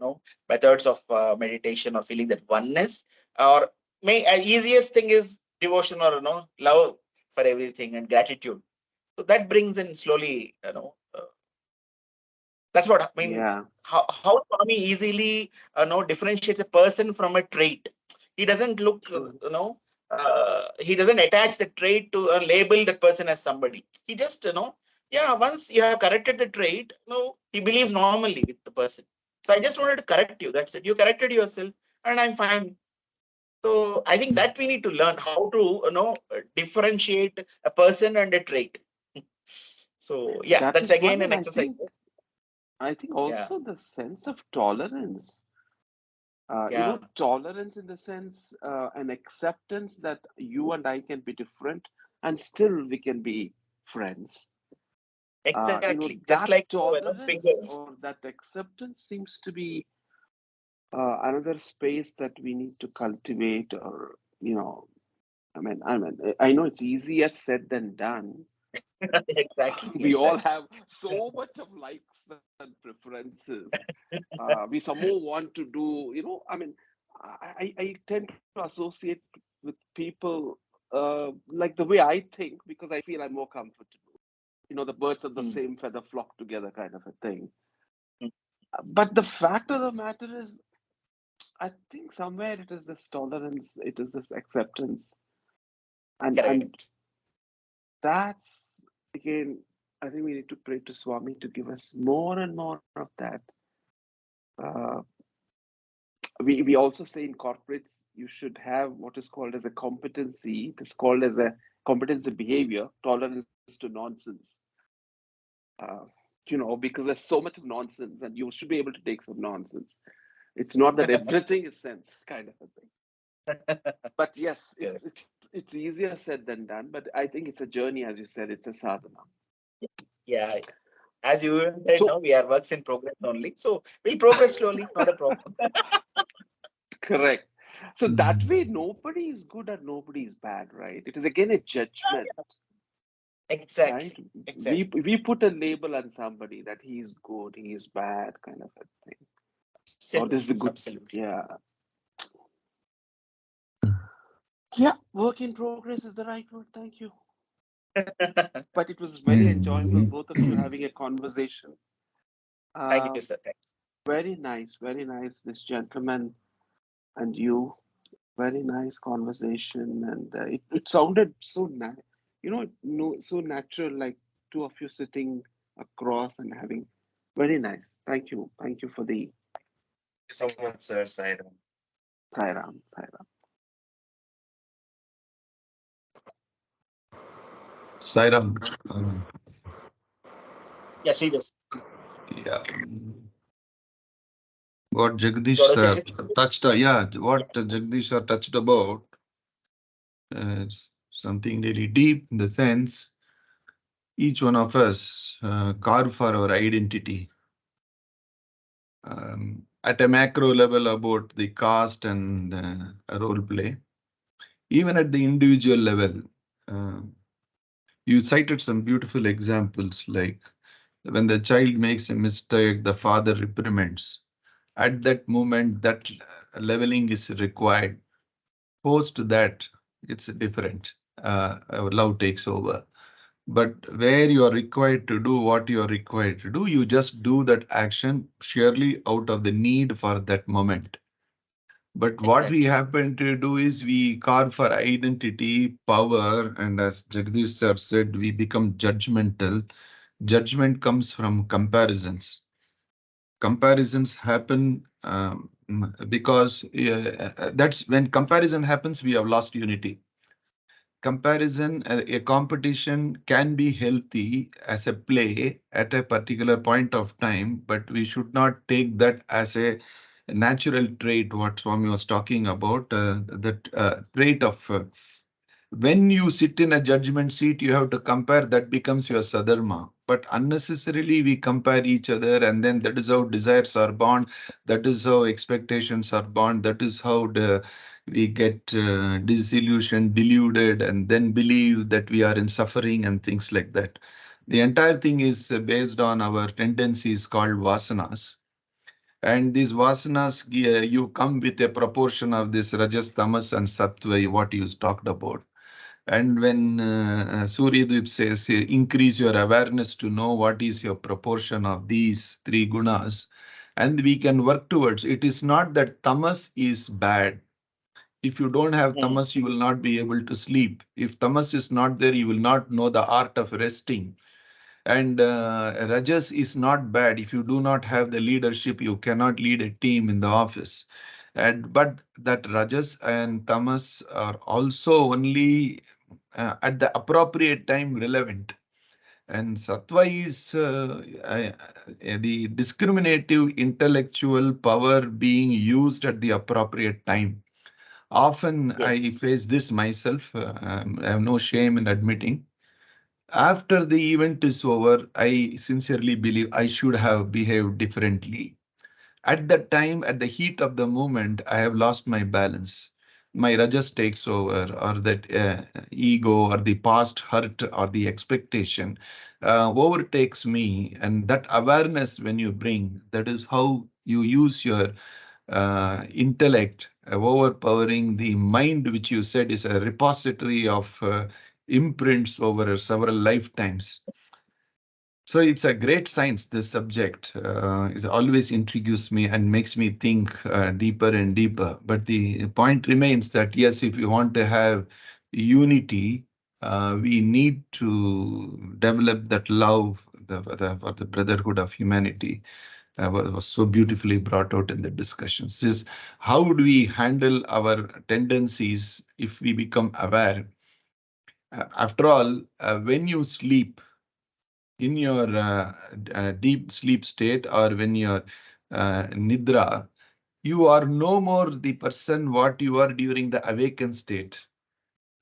methods of meditation or feeling that oneness, or easiest thing is devotion or love for everything and gratitude. So that brings in slowly, that's what I mean. Yeah. How Swami easily, differentiates a person from a trait. He doesn't look, True. he doesn't attach the trait to label that person as somebody. He just, yeah, once you have corrected the trait, he believes normally with the person. So I just wanted to correct you. That's it. You corrected yourself, and I'm fine. So I think that we need to learn how to, differentiate a person and a trait. So yeah, That that's is one, again and an exercise. I think Yeah, also the sense of tolerance. yeah, Tolerance in the sense, an acceptance that you and I can be different and still we can be friends. exactly. Just That like tolerance fingers. or that acceptance seems to be another space that we need to cultivate, or, I know it's easier said than done. Exactly, We all exactly. have so much of likes and preferences. We somehow want to do, I tend to associate with people like the way I think, because I feel I'm more comfortable. The birds of the Mm, same feather flock together kind of a thing. mm, But the fact of the matter is, I think somewhere it is this tolerance, it is this acceptance, and correct. that's again, I think we need to pray to Swami to give us more and more of that. Uh, we also say in corporates you should have what is called as a competency. It is called as a competency behavior, tolerance to nonsense. Uh, because there's so much of nonsense, and you should be able to take some nonsense. It's not that everything is sense, kind of a thing. But yes, it's Correct. it's it's easier said than done. But I think it's a journey, as you said. It's a sadhana. Yeah. As you even said, So we are works in progress only. So we'll progress slowly, not a problem. correct. So that way, Mm. nobody is good or nobody is bad, right? It is again a judgment, right? Exactly. We Exactly. we put a label on somebody that he's good, he's bad, kind of a thing. Or this is Absolutely. a good, Absolutely. yeah. Yeah, work in progress is the right word. Thank you. But it was very enjoyable, Mm. both of you having a conversation. Thank Uh, you, sir. Very nice, very nice. This gentleman and you, very nice conversation, and it sounded so nice. So natural, like two of you sitting across and having. Very nice. Thank you for the So much, sir. Sairam. Sairam, Sairam. Sairam, Yes, see this. yeah, what Jagdish You want to say sir anything? touched, what Jagdish sir touched about, uh, something really deep in the sense each one of us carve for our identity. At a macro level about the caste and role play, even at the individual level, uh, you cited some beautiful examples like when the child makes a mistake, the father reprimands. At that moment, that leveling is required. Post that, it's different. Our love takes over. But where you are required to do what you are required to do, you just do that action surely out of the need for that moment. But what we Exactly. happen to do is we carve for identity, power, and as Jagdish sir said, we become judgmental. Judgment comes from comparisons. Comparisons happen because that's when comparison happens, we have lost unity. Comparison, a competition can be healthy as a play at a particular point of time, but we should not take that as a natural trait, what Swami was talking about, that trait of when you sit in a judgment seat, you have to compare, that becomes your sadharma. But unnecessarily, we compare each other, and then that is how desires are born, that is how expectations are born, that is how we get disillusioned, deluded, and then believe that we are in suffering and things like that. The entire thing is based on our tendencies called vasanas. And these vasanas, you come with a proportion of this rajas, tamas, and sattva, what you talked about. And when Suryadeep says here, increase your awareness to know what is your proportion of these three gunas, and we can work towards. It is not that tamas is bad. If you don't have Hmm. tamas, you will not be able to sleep. If tamas is not there, you will not know the art of resting. And rajas is not bad. If you do not have the leadership, you cannot lead a team in the office. And but that rajas and tamas are also only at the appropriate time relevant. And sattva is the discriminative intellectual power being used at the appropriate time. Often I Yes. face this myself. I have no shame in admitting. After the event is over, I sincerely believe I should have behaved differently. At that time, at the heat of the moment, I have lost my balance. My rajas takes over, or that ego, or the past hurt, or the expectation overtakes me. And that awareness, when you bring, that is how you use your intellect, overpowering the mind, which you said is a repository of imprints over several lifetimes. So it's a great science, this subject. It always intrigues me and makes me think deeper and deeper. But the point remains that, yes, if we want to have unity, we need to develop that love for the brotherhood of humanity. Was so beautifully brought out in the discussions. Is how do we handle our tendencies if we become aware? After all, when you sleep, in your deep sleep state, or when you're nidra, you are no more the person what you are during the awakened state.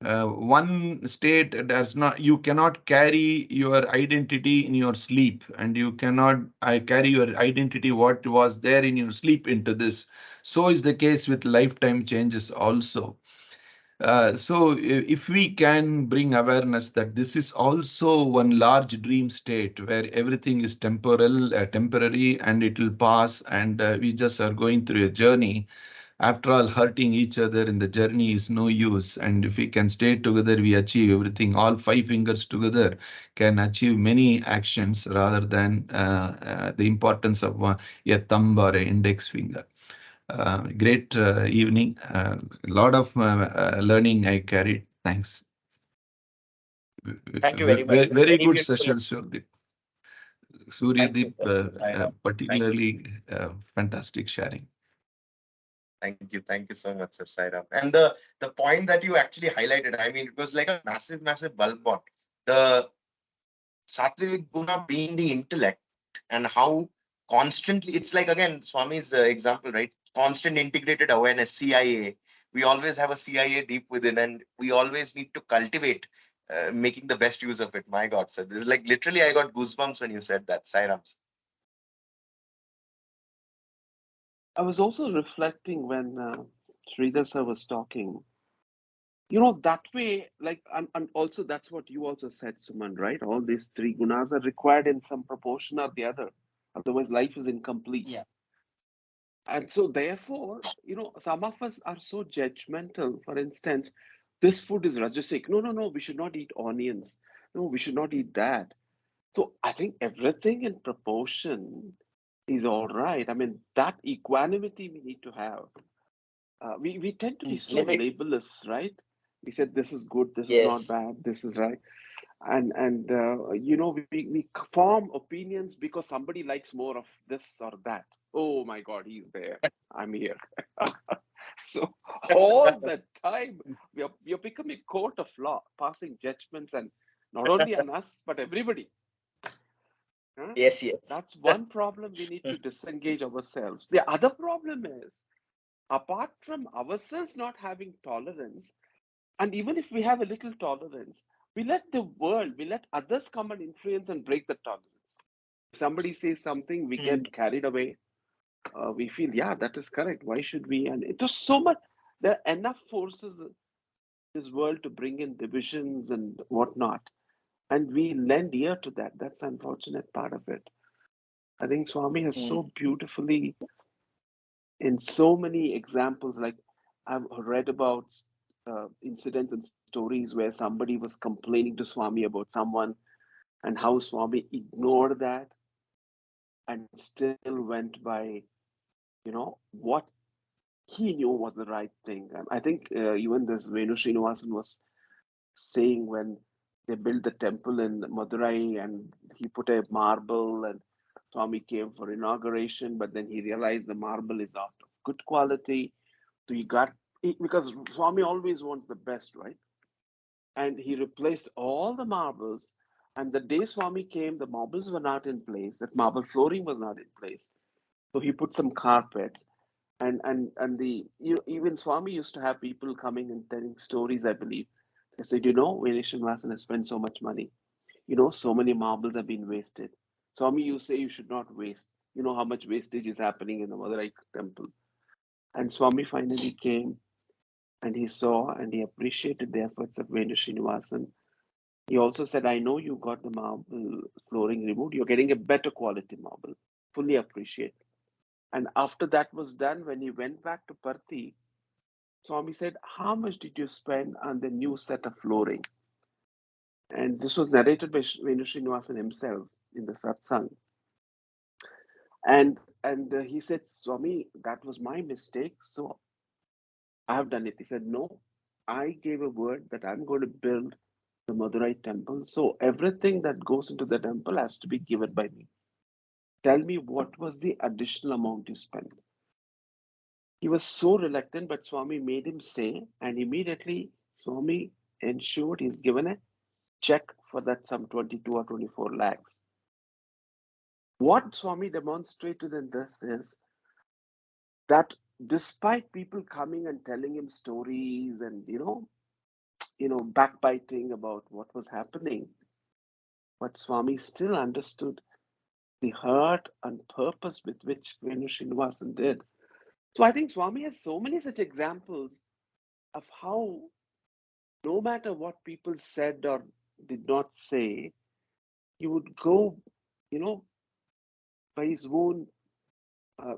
One state does not, you cannot carry your identity in your sleep, and you cannot carry your identity what was there in your sleep into this. So is the case with lifetime changes also. So if we can bring awareness that this is also one large dream state where everything is temporal, temporary, and it will pass, and we just are going through a journey. After all, hurting each other in the journey is no use. And if we can stay together, we achieve everything. All five fingers together can achieve many actions rather than the importance of a thumb or an index finger. Great evening. A lot of learning I carried. Thanks. Thank you very much. Very Very good beautiful. session, Suryadeep. Thank you, Suryadeep, sir. Thank you. particularly fantastic sharing. Thank you so much, Sir Sairab. And the point that you actually highlighted, I mean, it was like a massive bulb on the Sattvic guna being the intellect, and how constantly it's like, again, Swami's example, right? Constant integrated awareness, CIA. We always have a CIA deep within, and we always need to cultivate making the best use of it. My God, sir, this is like literally, I got goosebumps when you said that, Sairams. I was also reflecting when Sridhar sir was talking. You know, that way, like, and also that's what you also said, Suman, right? All these three gunas are required in some proportion or the other. Otherwise, life is incomplete. Yeah. And so, therefore, some of us are so judgmental. For instance, this food is rajasic. No, no, no, we should not eat onions. No, we should not eat that. So I think everything in proportion is all right. I mean, that equanimity we need to have. We tend to be so Limits. labelless, right? We said this is good, this is not Yes. bad, this is right, and you know, we form opinions because somebody likes more of this or that. Oh my God, he's there, I'm here. So all the time we are becoming court of law, passing judgments, and not only on us but everybody. Huh? Yes, yes. That's one problem we need to disengage ourselves. The other problem is, apart from ourselves not having tolerance, and even if we have a little tolerance, we let the world, we let others come and influence and break the tolerance. If somebody says something, we get carried away. We feel, yeah, that is correct. Why should we? And it was so much. There are enough forces in this world to bring in divisions and whatnot, and we lend ear to that. That's the unfortunate part of it. I think Swami has so beautifully, in so many examples, like I've read about incidents and stories where somebody was complaining to Swami about someone and how Swami ignored that and still went by, you know, what he knew was the right thing. I think even this Venu Srinivasan was saying when they built the temple in Madurai and he put a marble and Swami came for inauguration, but then he realized the marble is of good quality. So he got, because Swami always wants the best, right? And he replaced all the marbles. And the day Swami came, the marbles were not in place. That marble flooring was not in place. So he put some carpets. And even Swami used to have people coming and telling stories, I believe. They said, you know, Srinivasan has spent so much money. You know, so many marbles have been wasted. Swami, you say you should not waste. You know how much wastage is happening in the Madurai temple. And Swami finally came and he saw and he appreciated the efforts of Venu Srinivasan. He also said, I know you got the marble flooring removed. You're getting a better quality marble. Fully appreciate. And after that was done, when he went back to Parthi, Swami said, how much did you spend on the new set of flooring? And this was narrated by Venu Srinivasan himself in the Satsang. And he said, Swami, that was my mistake. So I have done it. He said, no, I gave a word that I'm going to build the Madurai temple. So everything that goes into the temple has to be given by me. Tell me what was the additional amount you spent. He was so reluctant, but Swami made him say, and immediately Swami ensured he's given a check for that some 22 or 24 lakhs. What Swami demonstrated in this is that despite people coming and telling him stories and backbiting about what was happening, but Swami still understood the heart and purpose with which Venu Srinivasan did. So I think Swami has so many such examples of how no matter what people said or did not say, he would go, by his own,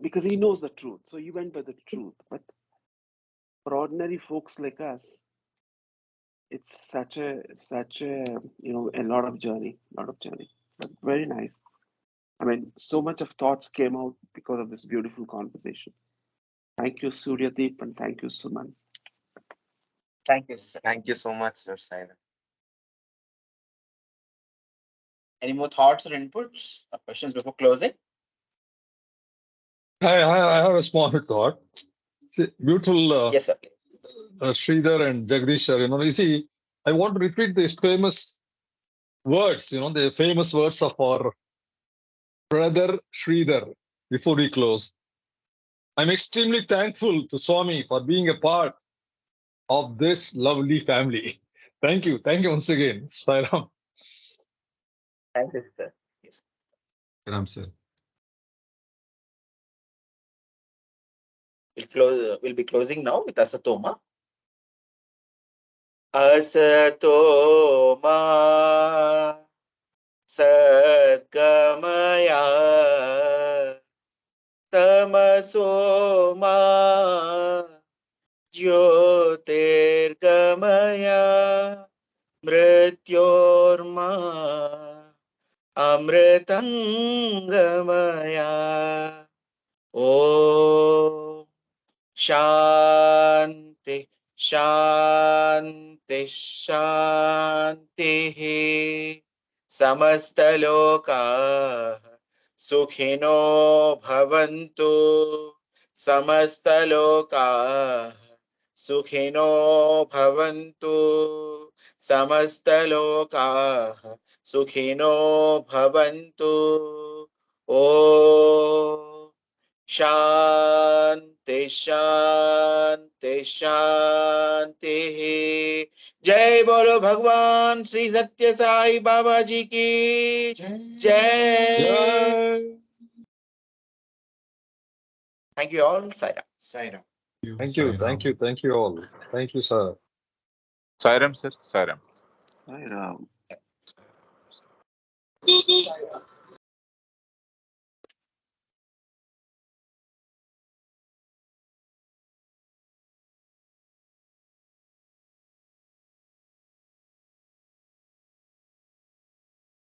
because he knows the truth. So he went by the truth. But for ordinary folks like us, it's such a a lot of journey, but very nice. I mean, so much of thoughts came out because of this beautiful conversation. Thank you, Suryadeep, and thank you, Suman. Thank you, sir. Thank you so much, Sir Saira. Any more thoughts or inputs or questions before closing? I have a small thought. See, beautiful Yes, sir. Sridhar and Jagdish, sir. You see, I want to repeat these famous words, the famous words of our brother Sridhar before we close. I'm extremely thankful to Swami for being a part of this lovely family. Thank you. Thank you once again, Sairam. Thank you, sir. Yes. Ram sir. We'll be closing now with Asatoma. Asatoma Sadgamaya Tamasoma Jyotirgamaya मृत्योर्मा अमृतंगमया ॐ शान्ति शान्ति शान्तिः समस्तलोकाः सुखिनो भवन्तु समस्तलोकाः सुखिनो भवन्तु समस्तलोकाः सुखिनो भवन्तु ॐ शान्ति शान्ति शान्तिः जय बोलो भगवान श्री सत्य साई बाबा जी की जय thank you all Sairam Saira. Thank you, thank you, thank you all. Thank you, sir. Sairam, sir. Sairam. Right.